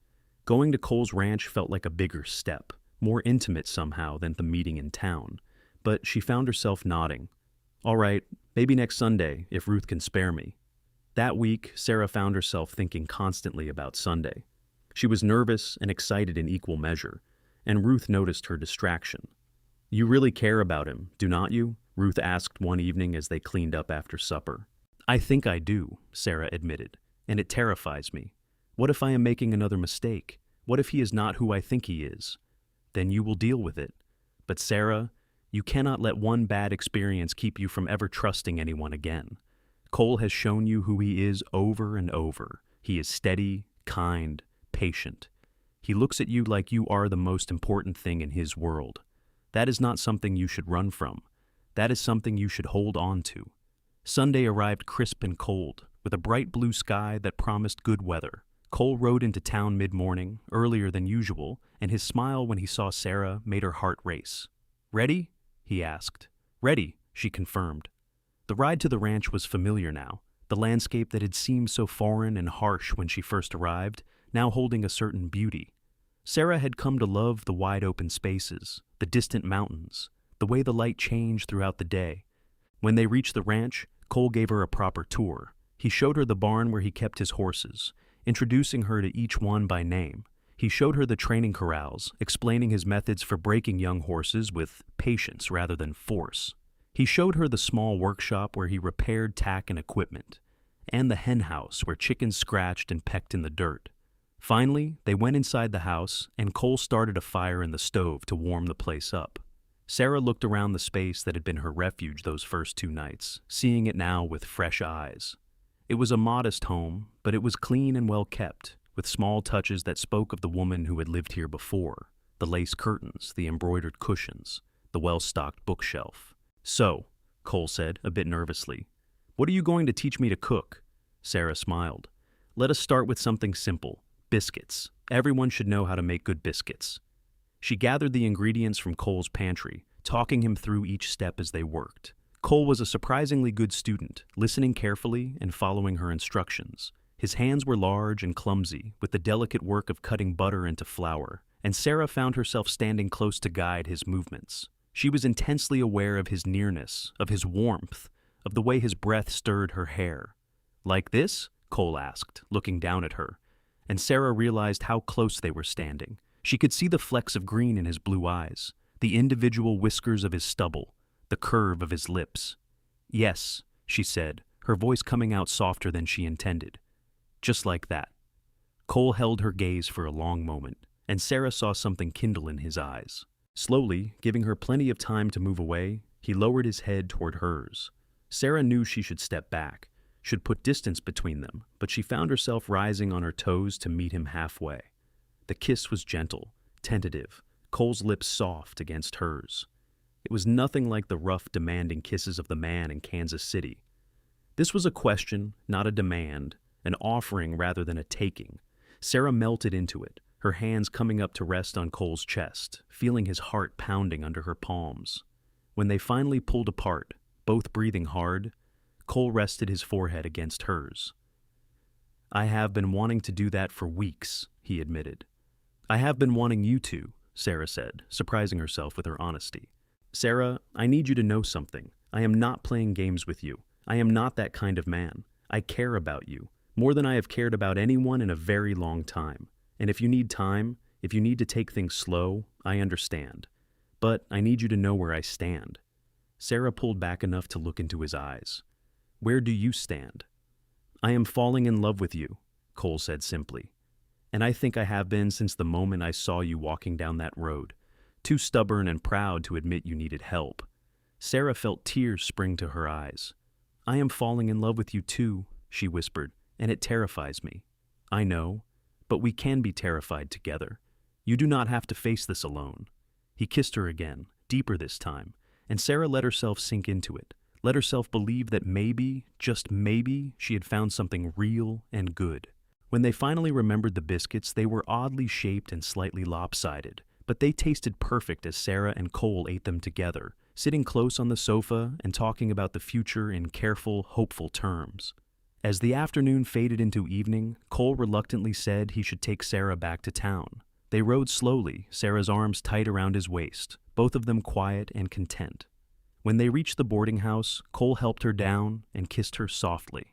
Going to Cole's ranch felt like a bigger step, more intimate somehow than the meeting in town, but she found herself nodding. "All right, maybe next Sunday, if Ruth can spare me." That week, Sarah found herself thinking constantly about Sunday. She was nervous and excited in equal measure, and Ruth noticed her distraction. "You really care about him, do not you?" Ruth asked one evening as they cleaned up after supper. "I think I do," Sarah admitted, "and it terrifies me. What if I am making another mistake? What if he is not who I think he is? Then you will deal with it. But Sarah, you cannot let one bad experience keep you from ever trusting anyone again. Cole has shown you who he is over and over. He is steady, kind, patient. He looks at you like you are the most important thing in his world. That is not something you should run from. That is something you should hold on to." Sunday arrived crisp and cold, with a bright blue sky that promised good weather. Cole rode into town mid-morning, earlier than usual, and his smile when he saw Sarah made her heart race. "Ready?" he asked. "Ready," she confirmed. The ride to the ranch was familiar now, the landscape that had seemed so foreign and harsh when she first arrived, now holding a certain beauty. Sarah had come to love the wide-open spaces, the distant mountains, the way the light changed throughout the day. When they reached the ranch, Cole gave her a proper tour. He showed her the barn where he kept his horses, introducing her to each one by name. He showed her the training corrals, explaining his methods for breaking young horses with patience rather than force. He showed her the small workshop where he repaired tack and equipment, and the hen house where chickens scratched and pecked in the dirt. Finally, they went inside the house, and Cole started a fire in the stove to warm the place up. Sarah looked around the space that had been her refuge those first 2 nights, seeing it now with fresh eyes. It was a modest home, but it was clean and well kept, with small touches that spoke of the woman who had lived here before: the lace curtains, the embroidered cushions, the well-stocked bookshelf. "So," Cole said, a bit nervously, "what are you going to teach me to cook?" Sarah smiled. "Let us start with something simple. Biscuits. Everyone should know how to make good biscuits." She gathered the ingredients from Cole's pantry, talking him through each step as they worked. Cole was a surprisingly good student, listening carefully and following her instructions. His hands were large and clumsy, with the delicate work of cutting butter into flour, and Sarah found herself standing close to guide his movements. She was intensely aware of his nearness, of his warmth, of the way his breath stirred her hair. "Like this?" Cole asked, looking down at her, and Sarah realized how close they were standing. She could see the flecks of green in his blue eyes, the individual whiskers of his stubble, the curve of his lips. "Yes," she said, her voice coming out softer than she intended. "Just like that." Cole held her gaze for a long moment, and Sarah saw something kindle in his eyes. Slowly, giving her plenty of time to move away, he lowered his head toward hers. Sarah knew she should step back, should put distance between them, but she found herself rising on her toes to meet him halfway. The kiss was gentle, tentative, Cole's lips soft against hers. It was nothing like the rough, demanding kisses of the man in Kansas City. This was a question, not a demand, an offering rather than a taking. Sarah melted into it, her hands coming up to rest on Cole's chest, feeling his heart pounding under her palms. When they finally pulled apart, both breathing hard, Cole rested his forehead against hers. "I have been wanting to do that for weeks," he admitted. "I have been wanting you to," Sarah said, surprising herself with her honesty. "Sarah, I need you to know something. I am not playing games with you. I am not that kind of man. I care about you, more than I have cared about anyone in a very long time. And if you need time, if you need to take things slow, I understand. But I need you to know where I stand." Sarah pulled back enough to look into his eyes. "Where do you stand?" "I am falling in love with you," Cole said simply. "And I think I have been since the moment I saw you walking down that road, too stubborn and proud to admit you needed help." Sarah felt tears spring to her eyes. "I am falling in love with you too," she whispered, "and it terrifies me." "I know, but we can be terrified together. You do not have to face this alone." He kissed her again, deeper this time, and Sarah let herself sink into it, let herself believe that maybe, just maybe, she had found something real and good. When they finally remembered the biscuits, they were oddly shaped and slightly lopsided, but they tasted perfect as Sarah and Cole ate them together, sitting close on the sofa and talking about the future in careful, hopeful terms. As the afternoon faded into evening, Cole reluctantly said he should take Sarah back to town. They rode slowly, Sarah's arms tight around his waist, both of them quiet and content. When they reached the boarding house, Cole helped her down and kissed her softly.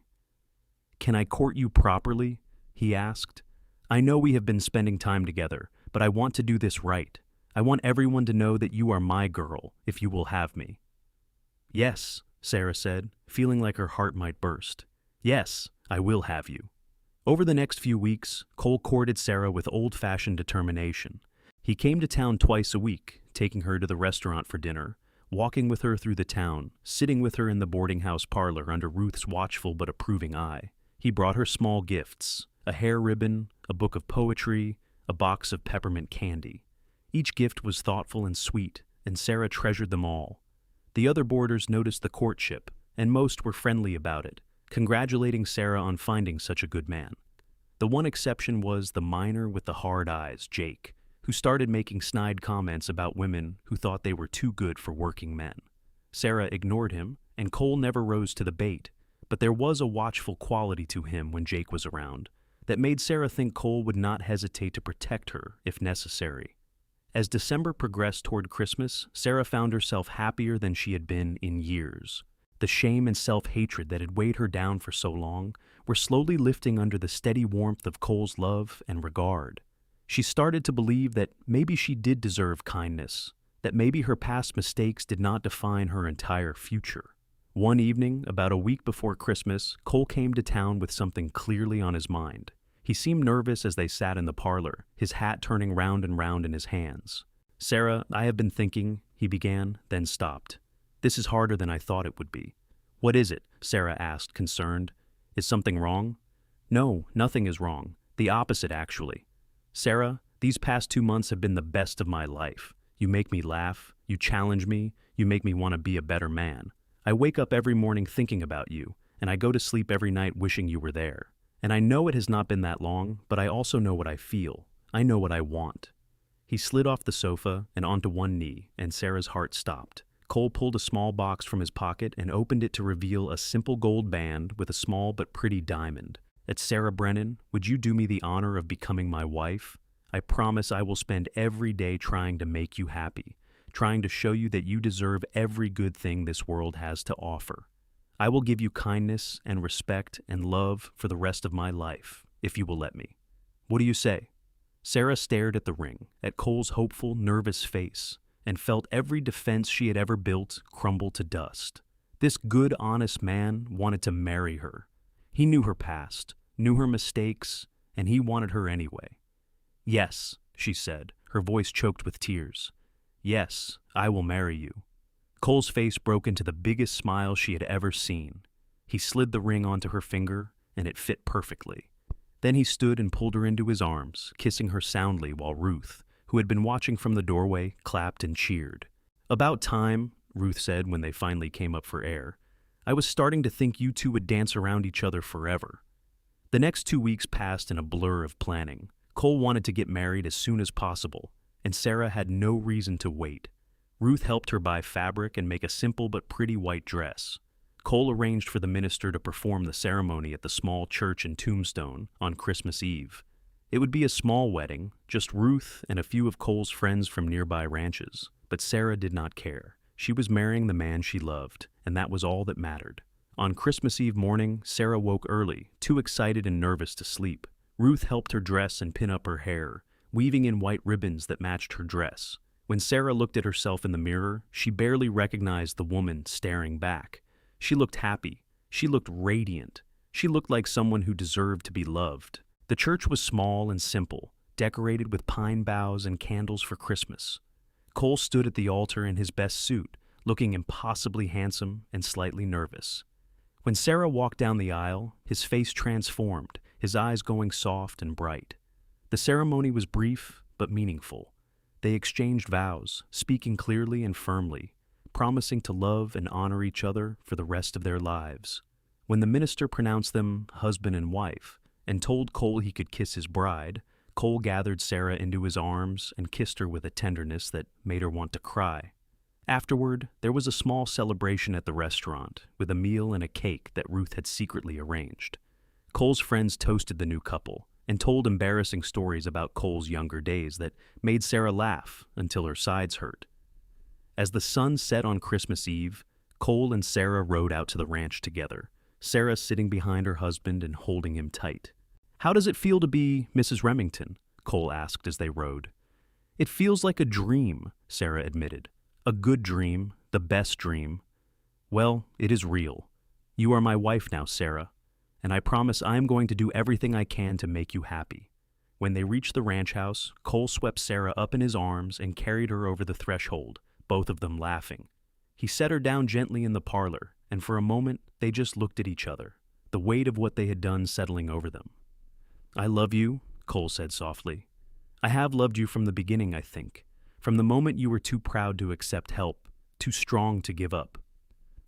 "Can I court you properly?" he asked. "I know we have been spending time together, but I want to do this right. I want everyone to know that you are my girl, if you will have me." "Yes," Sarah said, feeling like her heart might burst. "Yes, I will have you." Over the next few weeks, Cole courted Sarah with old-fashioned determination. He came to town twice a week, taking her to the restaurant for dinner, walking with her through the town, sitting with her in the boarding house parlor under Ruth's watchful but approving eye. He brought her small gifts, a hair ribbon, a book of poetry, a box of peppermint candy. Each gift was thoughtful and sweet, and Sarah treasured them all. The other boarders noticed the courtship, and most were friendly about it, congratulating Sarah on finding such a good man. The one exception was the miner with the hard eyes, Jake, who started making snide comments about women who thought they were too good for working men. Sarah ignored him, and Cole never rose to the bait, but there was a watchful quality to him when Jake was around that made Sarah think Cole would not hesitate to protect her if necessary. As December progressed toward Christmas, Sarah found herself happier than she had been in years. The shame and self-hatred that had weighed her down for so long were slowly lifting under the steady warmth of Cole's love and regard. She started to believe that maybe she did deserve kindness, that maybe her past mistakes did not define her entire future. One evening, about a week before Christmas, Cole came to town with something clearly on his mind. He seemed nervous as they sat in the parlor, his hat turning round and round in his hands. "Sarah, I have been thinking," he began, then stopped. "This is harder than I thought it would be." "What is it?" Sarah asked, concerned. "Is something wrong?" "No, nothing is wrong. The opposite, actually. Sarah, these past 2 months have been the best of my life. You make me laugh, you challenge me, you make me want to be a better man. I wake up every morning thinking about you, and I go to sleep every night wishing you were there. And I know it has not been that long, but I also know what I feel. I know what I want." He slid off the sofa and onto one knee, and Sarah's heart stopped. Cole pulled a small box from his pocket and opened it to reveal a simple gold band with a small but pretty diamond. "At Sarah Brennan, would you do me the honor of becoming my wife? I promise I will spend every day trying to make you happy, trying to show you that you deserve every good thing this world has to offer. I will give you kindness and respect and love for the rest of my life, if you will let me. What do you say?" Sarah stared at the ring, at Cole's hopeful, nervous face, and felt every defense she had ever built crumble to dust. This good, honest man wanted to marry her. He knew her past, knew her mistakes, and he wanted her anyway. "Yes," she said, her voice choked with tears. "Yes, I will marry you." Cole's face broke into the biggest smile she had ever seen. He slid the ring onto her finger, and it fit perfectly. Then he stood and pulled her into his arms, kissing her soundly while Ruth, who had been watching from the doorway, clapped and cheered. "About time," Ruth said when they finally came up for air. "I was starting to think you two would dance around each other forever." The next 2 weeks passed in a blur of planning. Cole wanted to get married as soon as possible, and Sarah had no reason to wait. Ruth helped her buy fabric and make a simple but pretty white dress. Cole arranged for the minister to perform the ceremony at the small church in Tombstone on Christmas Eve. It would be a small wedding, just Ruth and a few of Cole's friends from nearby ranches, but Sarah did not care. She was marrying the man she loved, and that was all that mattered. On Christmas Eve morning, Sarah woke early, too excited and nervous to sleep. Ruth helped her dress and pin up her hair, weaving in white ribbons that matched her dress. When Sarah looked at herself in the mirror, she barely recognized the woman staring back. She looked happy. She looked radiant. She looked like someone who deserved to be loved. The church was small and simple, decorated with pine boughs and candles for Christmas. Cole stood at the altar in his best suit, looking impossibly handsome and slightly nervous. When Sarah walked down the aisle, his face transformed, his eyes going soft and bright. The ceremony was brief but meaningful. They exchanged vows, speaking clearly and firmly, promising to love and honor each other for the rest of their lives. When the minister pronounced them husband and wife and told Cole he could kiss his bride, Cole gathered Sarah into his arms and kissed her with a tenderness that made her want to cry. Afterward, there was a small celebration at the restaurant, with a meal and a cake that Ruth had secretly arranged. Cole's friends toasted the new couple and told embarrassing stories about Cole's younger days that made Sarah laugh until her sides hurt. As the sun set on Christmas Eve, Cole and Sarah rode out to the ranch together, Sarah sitting behind her husband and holding him tight. "How does it feel to be Mrs. Remington?" Cole asked as they rode. "It feels like a dream," Sarah admitted. "A good dream, the best dream. Well, it is real. You are my wife now, Sarah, and I promise I am going to do everything I can to make you happy." When they reached the ranch house, Cole swept Sarah up in his arms and carried her over the threshold, both of them laughing. He set her down gently in the parlor, and for a moment they just looked at each other, the weight of what they had done settling over them. "I love you," Cole said softly. "I have loved you from the beginning, I think, from the moment you were too proud to accept help, too strong to give up."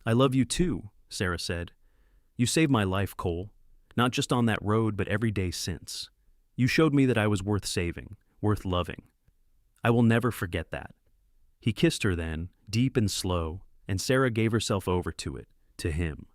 "I love you too," Sarah said. "You saved my life, Cole, not just on that road, but every day since. You showed me that I was worth saving, worth loving. I will never forget that." He kissed her then, deep and slow, and Sarah gave herself over to it, to him,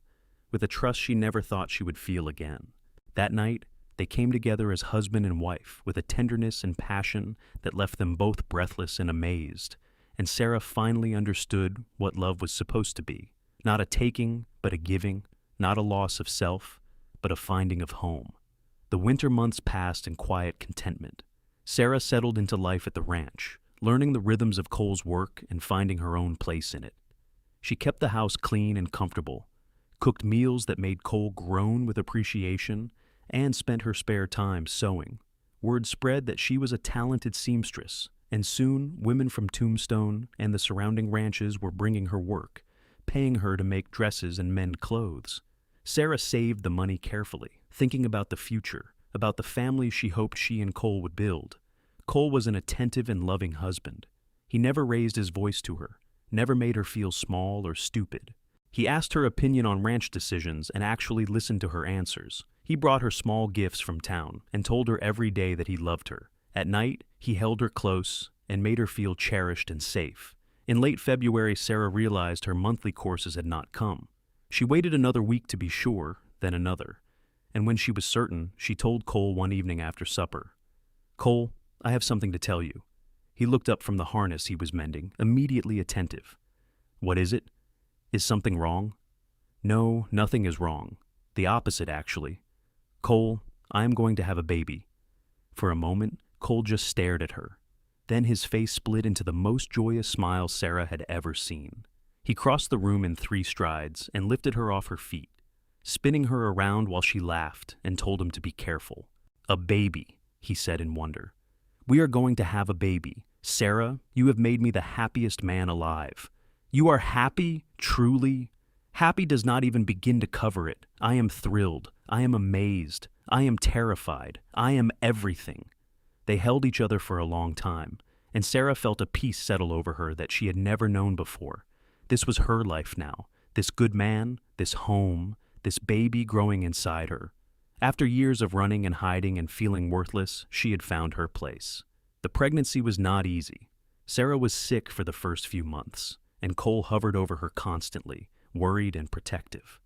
with a trust she never thought she would feel again. That night, they came together as husband and wife with a tenderness and passion that left them both breathless and amazed, and Sarah finally understood what love was supposed to be. Not a taking, but a giving, not a loss of self, but a finding of home. The winter months passed in quiet contentment. Sarah settled into life at the ranch, learning the rhythms of Cole's work and finding her own place in it. She kept the house clean and comfortable, cooked meals that made Cole groan with appreciation, and spent her spare time sewing. Word spread that she was a talented seamstress, and soon women from Tombstone and the surrounding ranches were bringing her work, paying her to make dresses and mend clothes. Sarah saved the money carefully, thinking about the future, about the family she hoped she and Cole would build. Cole was an attentive and loving husband. He never raised his voice to her, never made her feel small or stupid. He asked her opinion on ranch decisions and actually listened to her answers. He brought her small gifts from town and told her every day that he loved her. At night, he held her close and made her feel cherished and safe. In late February, Sarah realized her monthly courses had not come. She waited another week to be sure, then another. And when she was certain, she told Cole one evening after supper, "Cole, I have something to tell you." He looked up from the harness he was mending, immediately attentive. "What is it? Is something wrong?" "No, nothing is wrong. The opposite, actually. Cole, I am going to have a baby." For a moment, Cole just stared at her. Then his face split into the most joyous smile Sarah had ever seen. He crossed the room in 3 strides and lifted her off her feet, spinning her around while she laughed and told him to be careful. "A baby," he said in wonder. "We are going to have a baby. Sarah, you have made me the happiest man alive." "You are happy? Truly?" "Happy does not even begin to cover it. I am thrilled. I am amazed. I am terrified. I am everything." They held each other for a long time, and Sarah felt a peace settle over her that she had never known before. This was her life now, this good man, this home, this baby growing inside her. After years of running and hiding and feeling worthless, she had found her place. The pregnancy was not easy. Sarah was sick for the first few months, and Cole hovered over her constantly, worried and protective.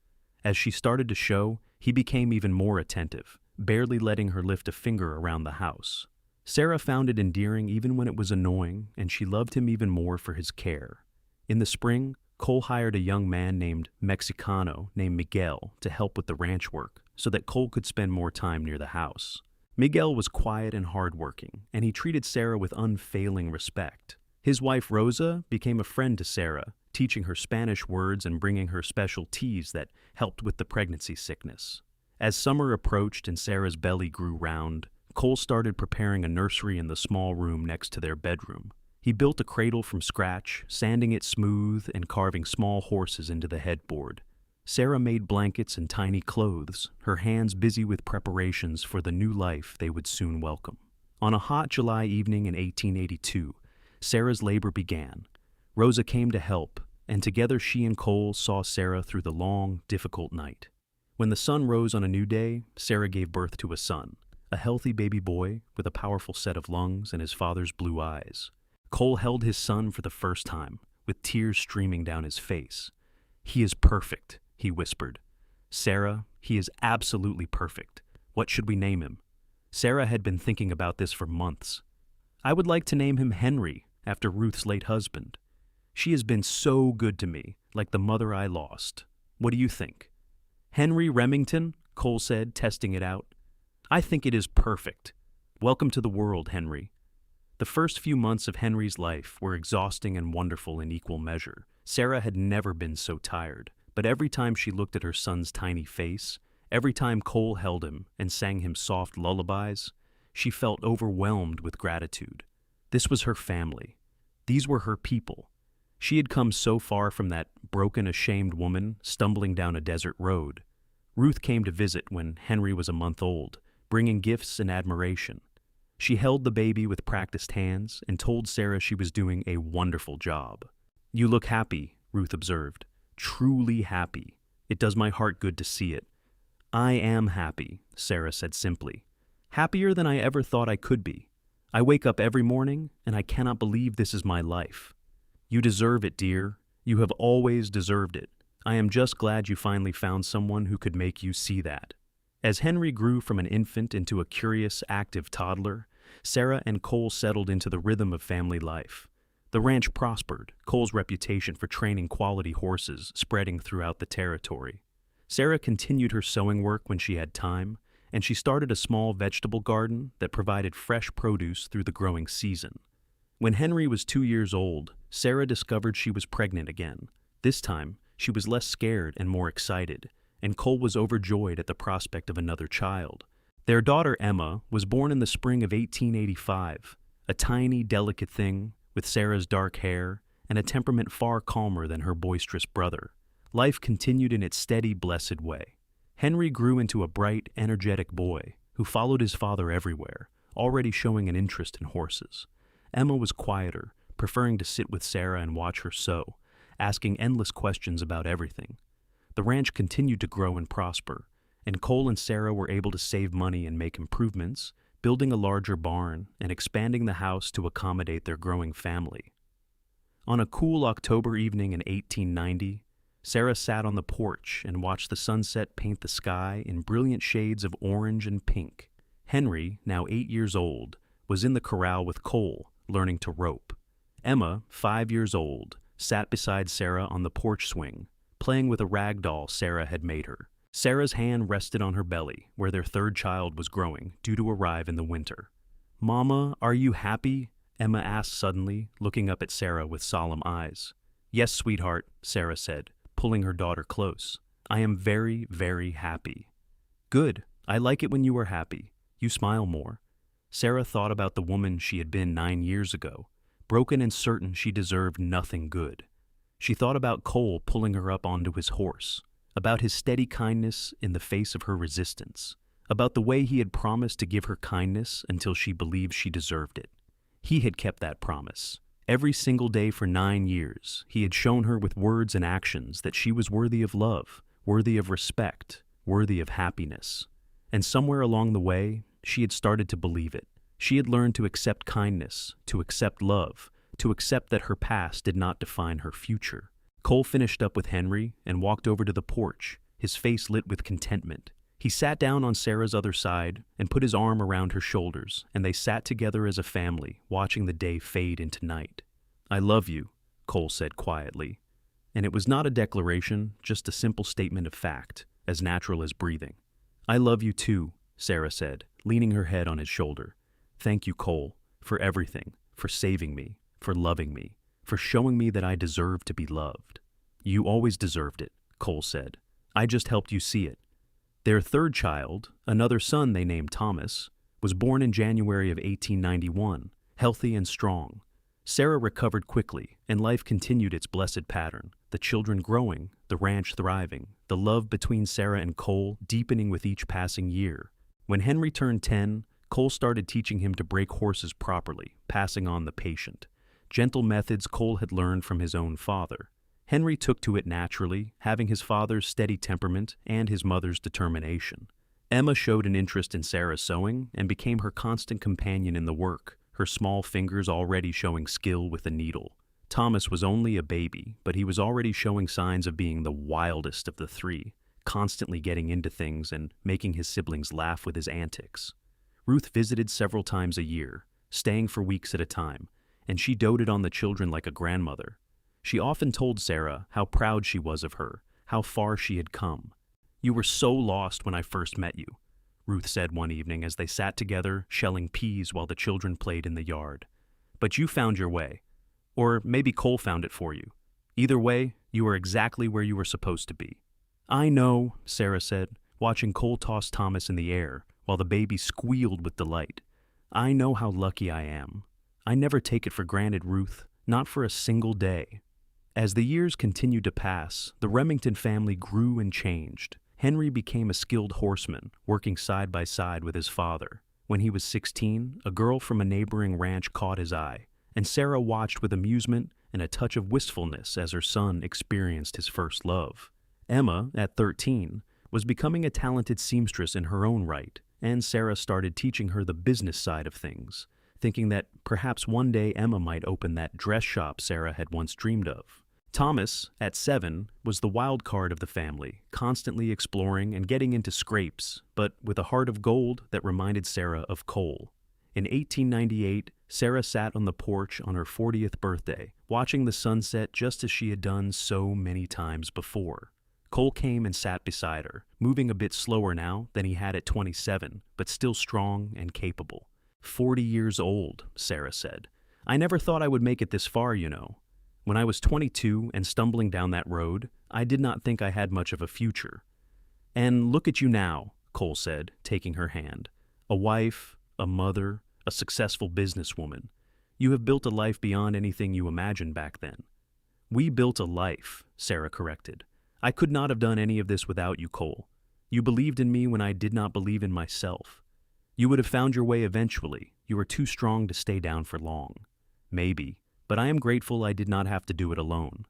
As she started to show, he became even more attentive, barely letting her lift a finger around the house. Sarah found it endearing even when it was annoying, and she loved him even more for his care. In the spring, Cole hired a young man named Miguel to help with the ranch work, so that Cole could spend more time near the house. Miguel was quiet and hardworking, and he treated Sarah with unfailing respect. His wife Rosa became a friend to Sarah, teaching her Spanish words and bringing her special teas that helped with the pregnancy sickness. As summer approached and Sarah's belly grew round, Cole started preparing a nursery in the small room next to their bedroom. He built a cradle from scratch, sanding it smooth and carving small horses into the headboard. Sarah made blankets and tiny clothes, her hands busy with preparations for the new life they would soon welcome. On a hot July evening in 1882, Sarah's labor began. Rosa came to help, and together she and Cole saw Sarah through the long, difficult night. When the sun rose on a new day, Sarah gave birth to a son, a healthy baby boy with a powerful set of lungs and his father's blue eyes. Cole held his son for the first time, with tears streaming down his face. "He is perfect," he whispered. "Sarah, he is absolutely perfect. What should we name him?" Sarah had been thinking about this for months. "I would like to name him Henry, after Ruth's late husband. She has been so good to me, like the mother I lost. What do you think?" "Henry Remington," Cole said, testing it out. "I think it is perfect. Welcome to the world, Henry." The first few months of Henry's life were exhausting and wonderful in equal measure. Sarah had never been so tired, but every time she looked at her son's tiny face, every time Cole held him and sang him soft lullabies, she felt overwhelmed with gratitude. This was her family. These were her people. She had come so far from that broken, ashamed woman stumbling down a desert road. Ruth came to visit when Henry was a month old, bringing gifts and admiration. She held the baby with practiced hands and told Sarah she was doing a wonderful job. "You look happy," Ruth observed. "Truly happy. It does my heart good to see it." "I am happy," Sarah said simply. "Happier than I ever thought I could be. I wake up every morning and I cannot believe this is my life." "You deserve it, dear. You have always deserved it. I am just glad you finally found someone who could make you see that." As Henry grew from an infant into a curious, active toddler, Sarah and Cole settled into the rhythm of family life. The ranch prospered, Cole's reputation for training quality horses spreading throughout the territory. Sarah continued her sewing work when she had time, and she started a small vegetable garden that provided fresh produce through the growing season. When Henry was 2 years old, Sarah discovered she was pregnant again. This time, she was less scared and more excited, and Cole was overjoyed at the prospect of another child. Their daughter Emma was born in the spring of 1885, a tiny, delicate thing with Sarah's dark hair and a temperament far calmer than her boisterous brother. Life continued in its steady, blessed way. Henry grew into a bright, energetic boy who followed his father everywhere, already showing an interest in horses. Emma was quieter, preferring to sit with Sarah and watch her sew, asking endless questions about everything. The ranch continued to grow and prosper, and Cole and Sarah were able to save money and make improvements, building a larger barn and expanding the house to accommodate their growing family. On a cool October evening in 1890, Sarah sat on the porch and watched the sunset paint the sky in brilliant shades of orange and pink. Henry, now 8 years old, was in the corral with Cole, learning to rope. Emma, 5 years old, sat beside Sarah on the porch swing, playing with a rag doll Sarah had made her. Sarah's hand rested on her belly, where their third child was growing, due to arrive in the winter. "Mama, are you happy?" Emma asked suddenly, looking up at Sarah with solemn eyes. "Yes, sweetheart," Sarah said, pulling her daughter close. "I am very, very happy." "Good. I like it when you are happy. You smile more." Sarah thought about the woman she had been 9 years ago, broken and certain she deserved nothing good. She thought about Cole pulling her up onto his horse, about his steady kindness in the face of her resistance, about the way he had promised to give her kindness until she believed she deserved it. He had kept that promise. Every single day for 9 years, he had shown her with words and actions that she was worthy of love, worthy of respect, worthy of happiness. And somewhere along the way, she had started to believe it. She had learned to accept kindness, to accept love, to accept that her past did not define her future. Cole finished up with Henry and walked over to the porch, his face lit with contentment. He sat down on Sarah's other side and put his arm around her shoulders, and they sat together as a family, watching the day fade into night. "I love you," Cole said quietly. And it was not a declaration, just a simple statement of fact, as natural as breathing. "I love you too," Sarah said, leaning her head on his shoulder. "Thank you, Cole, for everything, for saving me, for loving me, for showing me that I deserve to be loved." "You always deserved it," Cole said. "I just helped you see it." Their third child, another son they named Thomas, was born in January of 1891, healthy and strong. Sarah recovered quickly, and life continued its blessed pattern, the children growing, the ranch thriving, the love between Sarah and Cole deepening with each passing year. When Henry turned 10, Cole started teaching him to break horses properly, passing on the patient. Gentle methods Cole had learned from his own father. Henry took to it naturally, having his father's steady temperament and his mother's determination. Emma showed an interest in Sarah's sewing and became her constant companion in the work, her small fingers already showing skill with the needle. Thomas was only a baby, but he was already showing signs of being the wildest of the three, constantly getting into things and making his siblings laugh with his antics. Ruth visited several times a year, staying for weeks at a time, and she doted on the children like a grandmother. She often told Sarah how proud she was of her, how far she had come. "You were so lost when I first met you," Ruth said one evening as they sat together shelling peas while the children played in the yard. "But you found your way. Or maybe Cole found it for you. Either way, you are exactly where you were supposed to be." "I know," Sarah said, watching Cole toss Thomas in the air while the baby squealed with delight. "I know how lucky I am. I never take it for granted, Ruth, not for a single day." As the years continued to pass, the Remington family grew and changed. Henry became a skilled horseman, working side by side with his father. When he was 16, a girl from a neighboring ranch caught his eye, and Sarah watched with amusement and a touch of wistfulness as her son experienced his first love. Emma, at 13, was becoming a talented seamstress in her own right, and Sarah started teaching her the business side of things, thinking that perhaps one day Emma might open that dress shop Sarah had once dreamed of. Thomas, at 7, was the wild card of the family, constantly exploring and getting into scrapes, but with a heart of gold that reminded Sarah of Cole. In 1898, Sarah sat on the porch on her 40th birthday, watching the sunset just as she had done so many times before. Cole came and sat beside her, moving a bit slower now than he had at 27, but still strong and capable. 40 years old, Sarah said. "I never thought I would make it this far, you know. When I was 22 and stumbling down that road, I did not think I had much of a future." "And look at you now," Cole said, taking her hand. "A wife, a mother, a successful businesswoman. You have built a life beyond anything you imagined back then." "We built a life," Sarah corrected. "I could not have done any of this without you, Cole. You believed in me when I did not believe in myself. You would have found your way eventually. You were too strong to stay down for long." "Maybe, but I am grateful I did not have to do it alone."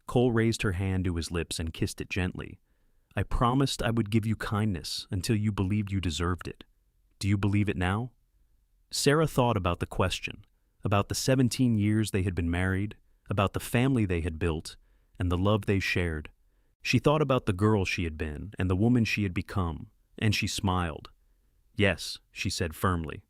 Cole raised her hand to his lips and kissed it gently. "I promised I would give you kindness until you believed you deserved it. Do you believe it now?" Sarah thought about the question, about the 17 years they had been married, about the family they had built, and the love they shared. She thought about the girl she had been and the woman she had become, and she smiled. "Yes," she said firmly.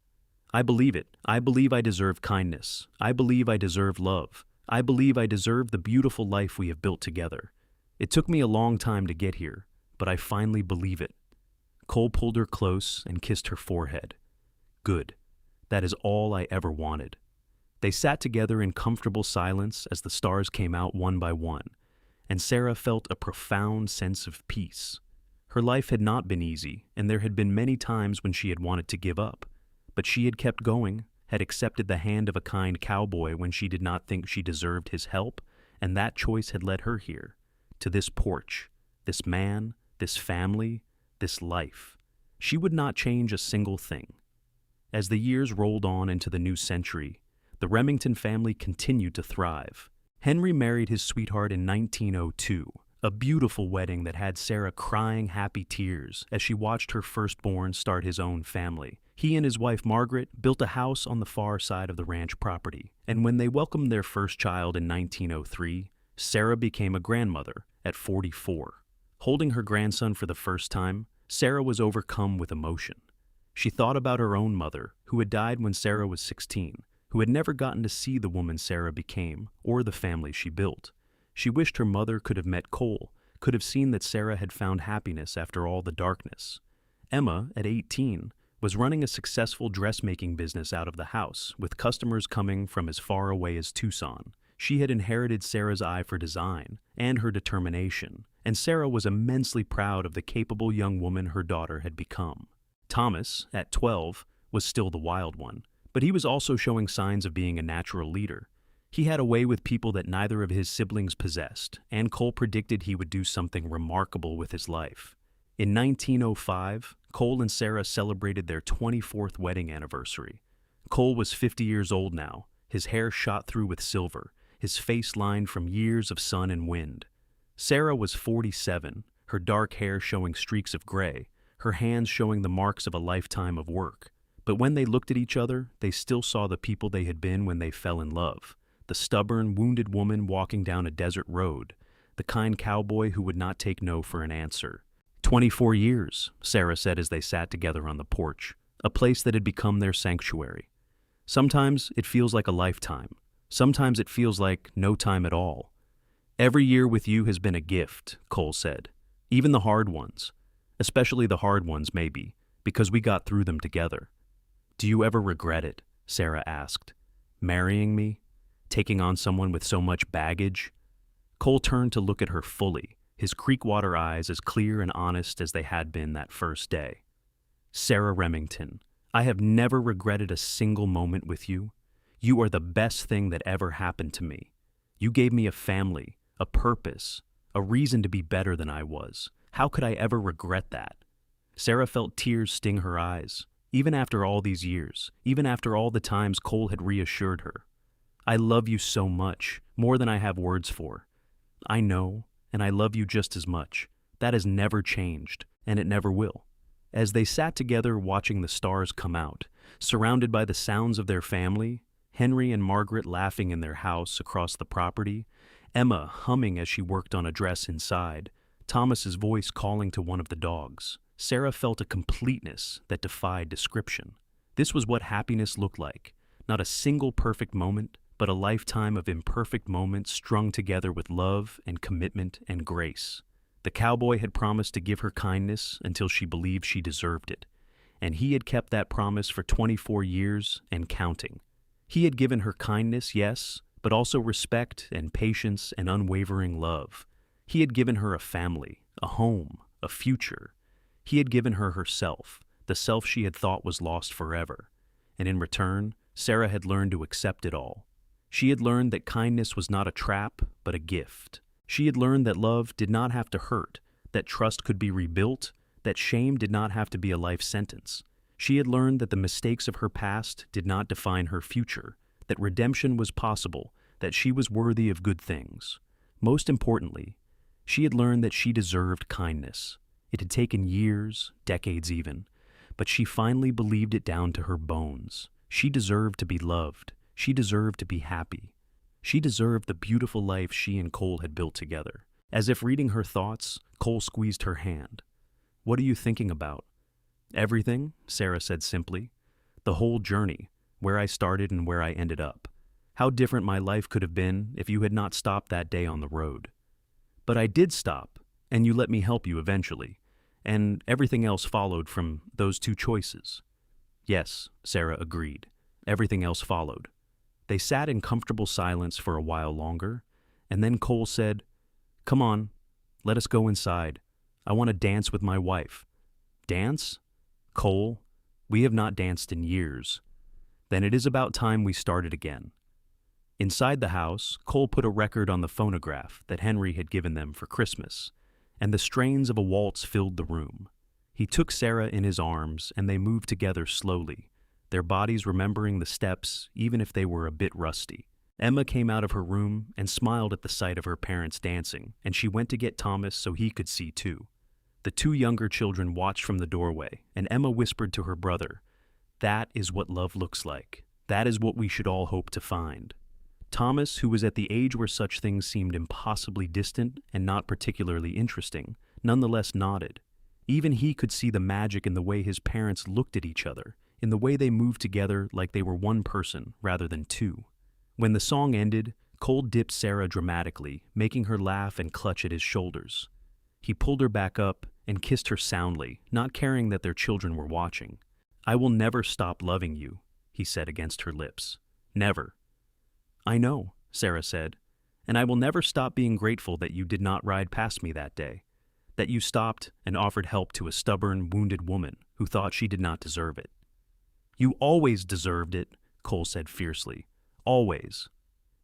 "I believe it. I believe I deserve kindness. I believe I deserve love. I believe I deserve the beautiful life we have built together. It took me a long time to get here, but I finally believe it." Cole pulled her close and kissed her forehead. "Good. That is all I ever wanted." They sat together in comfortable silence as the stars came out one by one, and Sarah felt a profound sense of peace. Her life had not been easy, and there had been many times when she had wanted to give up. But she had kept going, had accepted the hand of a kind cowboy when she did not think she deserved his help, and that choice had led her here, to this porch, this man, this family, this life. She would not change a single thing. As the years rolled on into the new century, the Remington family continued to thrive. Henry married his sweetheart in 1902, a beautiful wedding that had Sarah crying happy tears as she watched her firstborn start his own family. He and his wife Margaret built a house on the far side of the ranch property, and when they welcomed their first child in 1903, Sarah became a grandmother at 44. Holding her grandson for the first time, Sarah was overcome with emotion. She thought about her own mother, who had died when Sarah was 16, who had never gotten to see the woman Sarah became or the family she built. She wished her mother could have met Cole, could have seen that Sarah had found happiness after all the darkness. Emma, at 18, was running a successful dressmaking business out of the house, with customers coming from as far away as Tucson. She had inherited Sarah's eye for design and her determination, and Sarah was immensely proud of the capable young woman her daughter had become. Thomas, at 12, was still the wild one, but he was also showing signs of being a natural leader. He had a way with people that neither of his siblings possessed, and Cole predicted he would do something remarkable with his life. In 1905, Cole and Sarah celebrated their 24th wedding anniversary. Cole was 50 years old now, his hair shot through with silver, his face lined from years of sun and wind. Sarah was 47, her dark hair showing streaks of gray, her hands showing the marks of a lifetime of work. But when they looked at each other, they still saw the people they had been when they fell in love. The stubborn, wounded woman walking down a desert road, the kind cowboy who would not take no for an answer. 24 years, Sarah said as they sat together on the porch, a place that had become their sanctuary. Sometimes it feels like a lifetime. Sometimes it feels like no time at all. "Every year with you has been a gift," Cole said. Even the hard ones. Especially the hard ones, maybe, because we got through them together. Do you ever regret it? Sarah asked. Marrying me? Taking on someone with so much baggage? Cole turned to look at her fully, his creekwater eyes as clear and honest as they had been that first day. Sarah Remington, I have never regretted a single moment with you. You are the best thing that ever happened to me. You gave me a family, a purpose, a reason to be better than I was. How could I ever regret that? Sarah felt tears sting her eyes, even after all these years, even after all the times Cole had reassured her. I love you so much, more than I have words for. I know, and I love you just as much. That has never changed, and it never will. As they sat together watching the stars come out, surrounded by the sounds of their family, Henry and Margaret laughing in their house across the property, Emma humming as she worked on a dress inside, Thomas's voice calling to one of the dogs, Sarah felt a completeness that defied description. This was what happiness looked like, not a single perfect moment, but a lifetime of imperfect moments strung together with love and commitment and grace. The cowboy had promised to give her kindness until she believed she deserved it, and he had kept that promise for 24 years and counting. He had given her kindness, yes, but also respect and patience and unwavering love. He had given her a family, a home, a future. He had given her herself, the self she had thought was lost forever. And in return, Sarah had learned to accept it all. She had learned that kindness was not a trap, but a gift. She had learned that love did not have to hurt, that trust could be rebuilt, that shame did not have to be a life sentence. She had learned that the mistakes of her past did not define her future, that redemption was possible, that she was worthy of good things. Most importantly, she had learned that she deserved kindness. It had taken years, decades even, but she finally believed it down to her bones. She deserved to be loved. She deserved to be happy. She deserved the beautiful life she and Cole had built together. As if reading her thoughts, Cole squeezed her hand. What are you thinking about? Everything, Sarah said simply. The whole journey, where I started and where I ended up. How different my life could have been if you had not stopped that day on the road. But I did stop, and you let me help you eventually, and everything else followed from those two choices. Yes, Sarah agreed. Everything else followed. They sat in comfortable silence for a while longer, and then Cole said, Come on, let us go inside. I want to dance with my wife. Dance? Cole, we have not danced in years. Then it is about time we started again. Inside the house, Cole put a record on the phonograph that Henry had given them for Christmas, and the strains of a waltz filled the room. He took Sarah in his arms, and they moved together slowly, their bodies remembering the steps even if they were a bit rusty. Emma came out of her room and smiled at the sight of her parents dancing, and she went to get Thomas so he could see too. The two younger children watched from the doorway, and Emma whispered to her brother, That is what love looks like. That is what we should all hope to find. Thomas, who was at the age where such things seemed impossibly distant and not particularly interesting, nonetheless nodded. Even he could see the magic in the way his parents looked at each other, in the way they moved together like they were one person rather than two. When the song ended, Cole dipped Sarah dramatically, making her laugh and clutch at his shoulders. He pulled her back up and kissed her soundly, not caring that their children were watching. I will never stop loving you, he said against her lips. Never. I know, Sarah said, and I will never stop being grateful that you did not ride past me that day, that you stopped and offered help to a stubborn, wounded woman who thought she did not deserve it. You always deserved it, Cole said fiercely. Always.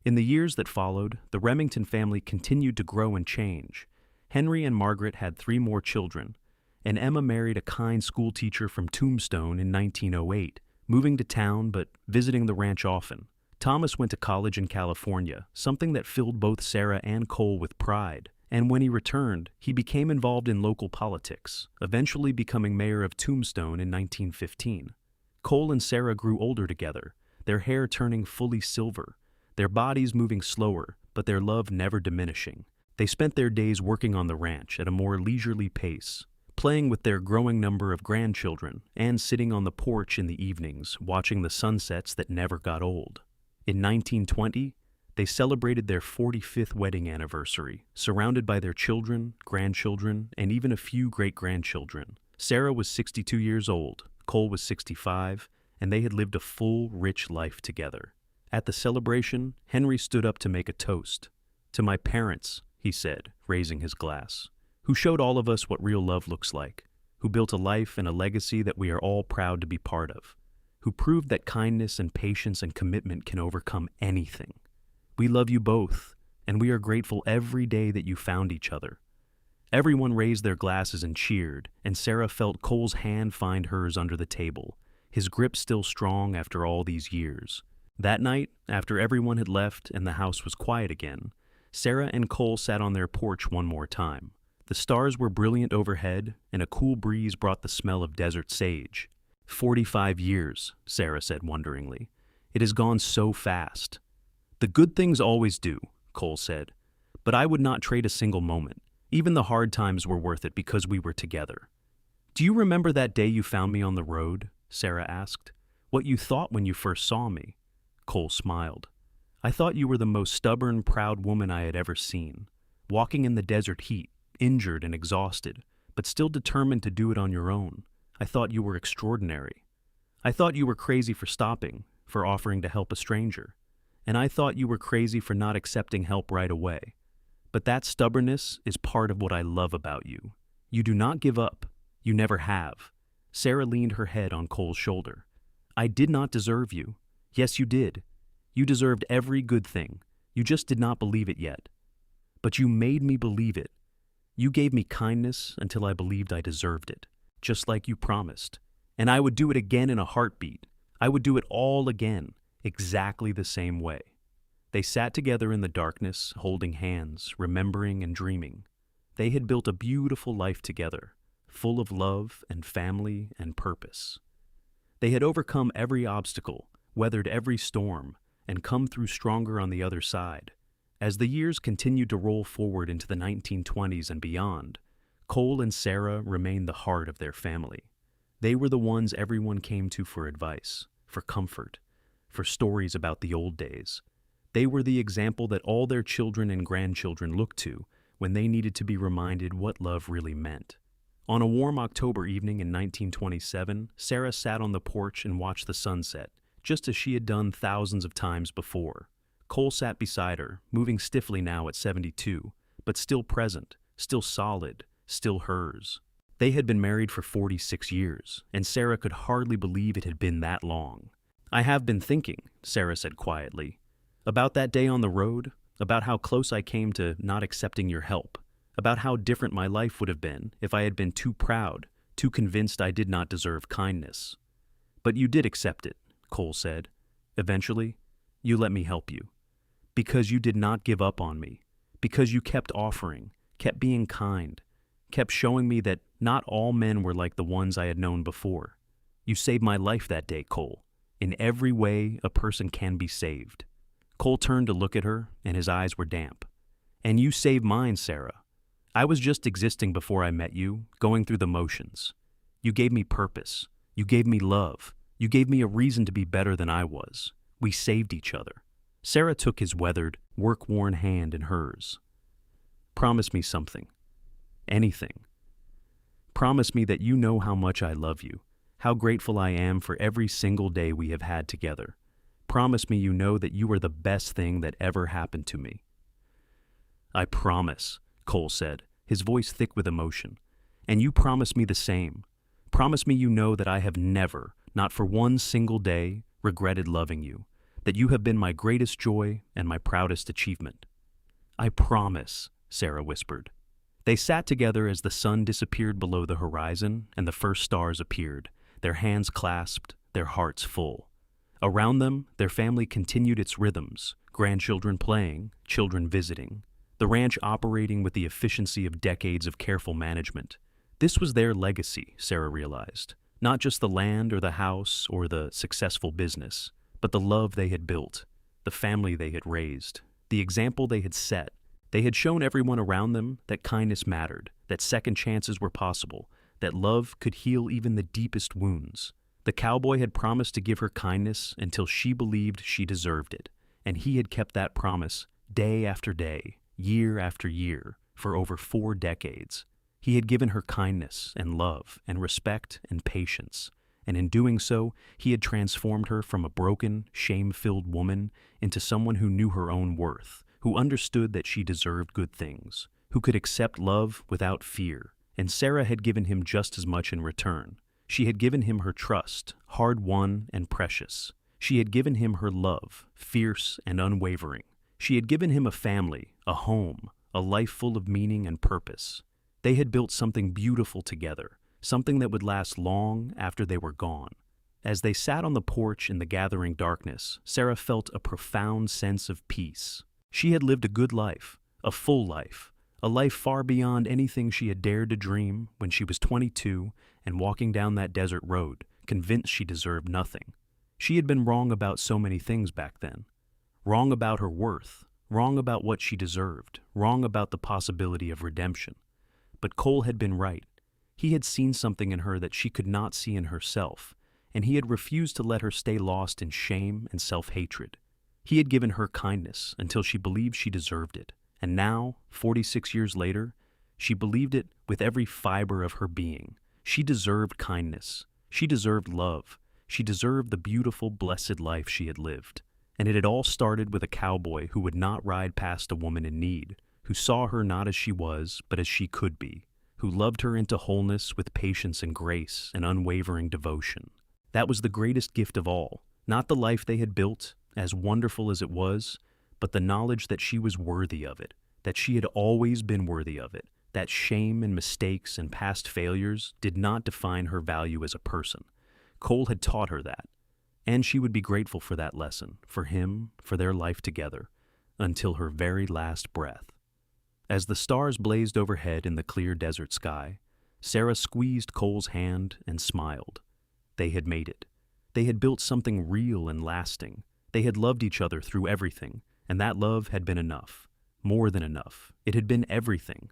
In the years that followed, the Remington family continued to grow and change. Henry and Margaret had 3 more children, and Emma married a kind schoolteacher from Tombstone in 1908, moving to town but visiting the ranch often. Thomas went to college in California, something that filled both Sarah and Cole with pride. And when he returned, he became involved in local politics, eventually becoming mayor of Tombstone in 1915. Cole and Sarah grew older together, their hair turning fully silver, their bodies moving slower, but their love never diminishing. They spent their days working on the ranch at a more leisurely pace, playing with their growing number of grandchildren, and sitting on the porch in the evenings, watching the sunsets that never got old. In 1920, They celebrated their 45th wedding anniversary, surrounded by their children, grandchildren, and even a few great-grandchildren. Sarah was 62 years old, Cole was 65, and they had lived a full, rich life together. At the celebration, Henry stood up to make a toast. "To my parents," he said, raising his glass, "who showed all of us what real love looks like, who built a life and a legacy that we are all proud to be part of, who proved that kindness and patience and commitment can overcome anything. We love you both, and we are grateful every day that you found each other." Everyone raised their glasses and cheered, and Sarah felt Cole's hand find hers under the table, his grip still strong after all these years. That night, after everyone had left and the house was quiet again, Sarah and Cole sat on their porch one more time. The stars were brilliant overhead, and a cool breeze brought the smell of desert sage. 45 years, Sarah said wonderingly. It has gone so fast. "The good things always do," Cole said, "but I would not trade a single moment. Even the hard times were worth it because we were together." "Do you remember that day you found me on the road?" Sarah asked. "What you thought when you first saw me?" Cole smiled. "I thought you were the most stubborn, proud woman I had ever seen. Walking in the desert heat, injured and exhausted, but still determined to do it on your own. I thought you were extraordinary. I thought you were crazy for stopping, for offering to help a stranger. And I thought you were crazy for not accepting help right away. But that stubbornness is part of what I love about you. You do not give up. You never have." Sarah leaned her head on Cole's shoulder. "I did not deserve you. Yes, you did. You deserved every good thing. You just did not believe it yet. But you made me believe it. You gave me kindness until I believed I deserved it, just like you promised. And I would do it again in a heartbeat. I would do it all again, exactly the same way." They sat together in the darkness, holding hands, remembering and dreaming. They had built a beautiful life together, full of love and family and purpose. They had overcome every obstacle, weathered every storm, and come through stronger on the other side. As the years continued to roll forward into the 1920s and beyond, Cole and Sarah remained the heart of their family. They were the ones everyone came to for advice, for comfort, for stories about the old days. They were the example that all their children and grandchildren looked to when they needed to be reminded what love really meant. On a warm October evening in 1927, Sarah sat on the porch and watched the sunset, just as she had done thousands of times before. Cole sat beside her, moving stiffly now at 72, but still present, still solid, still hers. They had been married for 46 years, and Sarah could hardly believe it had been that long. "I have been thinking," Sarah said quietly, "about that day on the road, about how close I came to not accepting your help, about how different my life would have been if I had been too proud, too convinced I did not deserve kindness. But you did accept it," Cole said. "Eventually, you let me help you. Because you did not give up on me. Because you kept offering, kept being kind, kept showing me that not all men were like the ones I had known before. You saved my life that day, Cole. In every way a person can be saved." Cole turned to look at her, and his eyes were damp. "And you saved mine, Sarah. I was just existing before I met you, going through the motions. You gave me purpose. You gave me love. You gave me a reason to be better than I was. We saved each other." Sarah took his weathered, work-worn hand in hers. "Promise me something. Anything. Promise me that you know how much I love you, how grateful I am for every single day we have had together. Promise me you know that you are the best thing that ever happened to me." "I promise," Cole said, his voice thick with emotion. "And you promise me the same. Promise me you know that I have never, not for one single day, regretted loving you, that you have been my greatest joy and my proudest achievement." "I promise," Sarah whispered. They sat together as the sun disappeared below the horizon and the first stars appeared, their hands clasped, their hearts full. Around them, their family continued its rhythms, grandchildren playing, children visiting, the ranch operating with the efficiency of decades of careful management. This was their legacy, Sarah realized. Not just the land or the house or the successful business, but the love they had built, the family they had raised, the example they had set. They had shown everyone around them that kindness mattered, that second chances were possible, that love could heal even the deepest wounds. The cowboy had promised to give her kindness until she believed she deserved it, and he had kept that promise day after day, year after year, for over 4 decades. He had given her kindness and love and respect and patience, and in doing so, he had transformed her from a broken, shame-filled woman into someone who knew her own worth, who understood that she deserved good things, who could accept love without fear. And Sarah had given him just as much in return. She had given him her trust, hard-won and precious. She had given him her love, fierce and unwavering. She had given him a family, a home, a life full of meaning and purpose. They had built something beautiful together, something that would last long after they were gone. As they sat on the porch in the gathering darkness, Sarah felt a profound sense of peace. She had lived a good life, a full life, a life far beyond anything she had dared to dream when she was 22 and walking down that desert road, convinced she deserved nothing. She had been wrong about so many things back then. Wrong about her worth, wrong about what she deserved, wrong about the possibility of redemption. But Cole had been right. He had seen something in her that she could not see in herself, and he had refused to let her stay lost in shame and self-hatred. He had given her kindness until she believed she deserved it, and now, 46 years later, she believed it with every fiber of her being. She deserved kindness. She deserved love. She deserved the beautiful, blessed life she had lived. And it had all started with a cowboy who would not ride past a woman in need, who saw her not as she was, but as she could be, who loved her into wholeness with patience and grace and unwavering devotion. That was the greatest gift of all, not the life they had built, as wonderful as it was, but the knowledge that she was worthy of it, that she had always been worthy of it, that shame and mistakes and past failures did not define her value as a person. Cole had taught her that, and she would be grateful for that lesson, for him, for their life together, until her very last breath. As the stars blazed overhead in the clear desert sky, Sarah squeezed Cole's hand and smiled. They had made it. They had built something real and lasting. They had loved each other through everything, and that love had been enough. More than enough. It had been everything.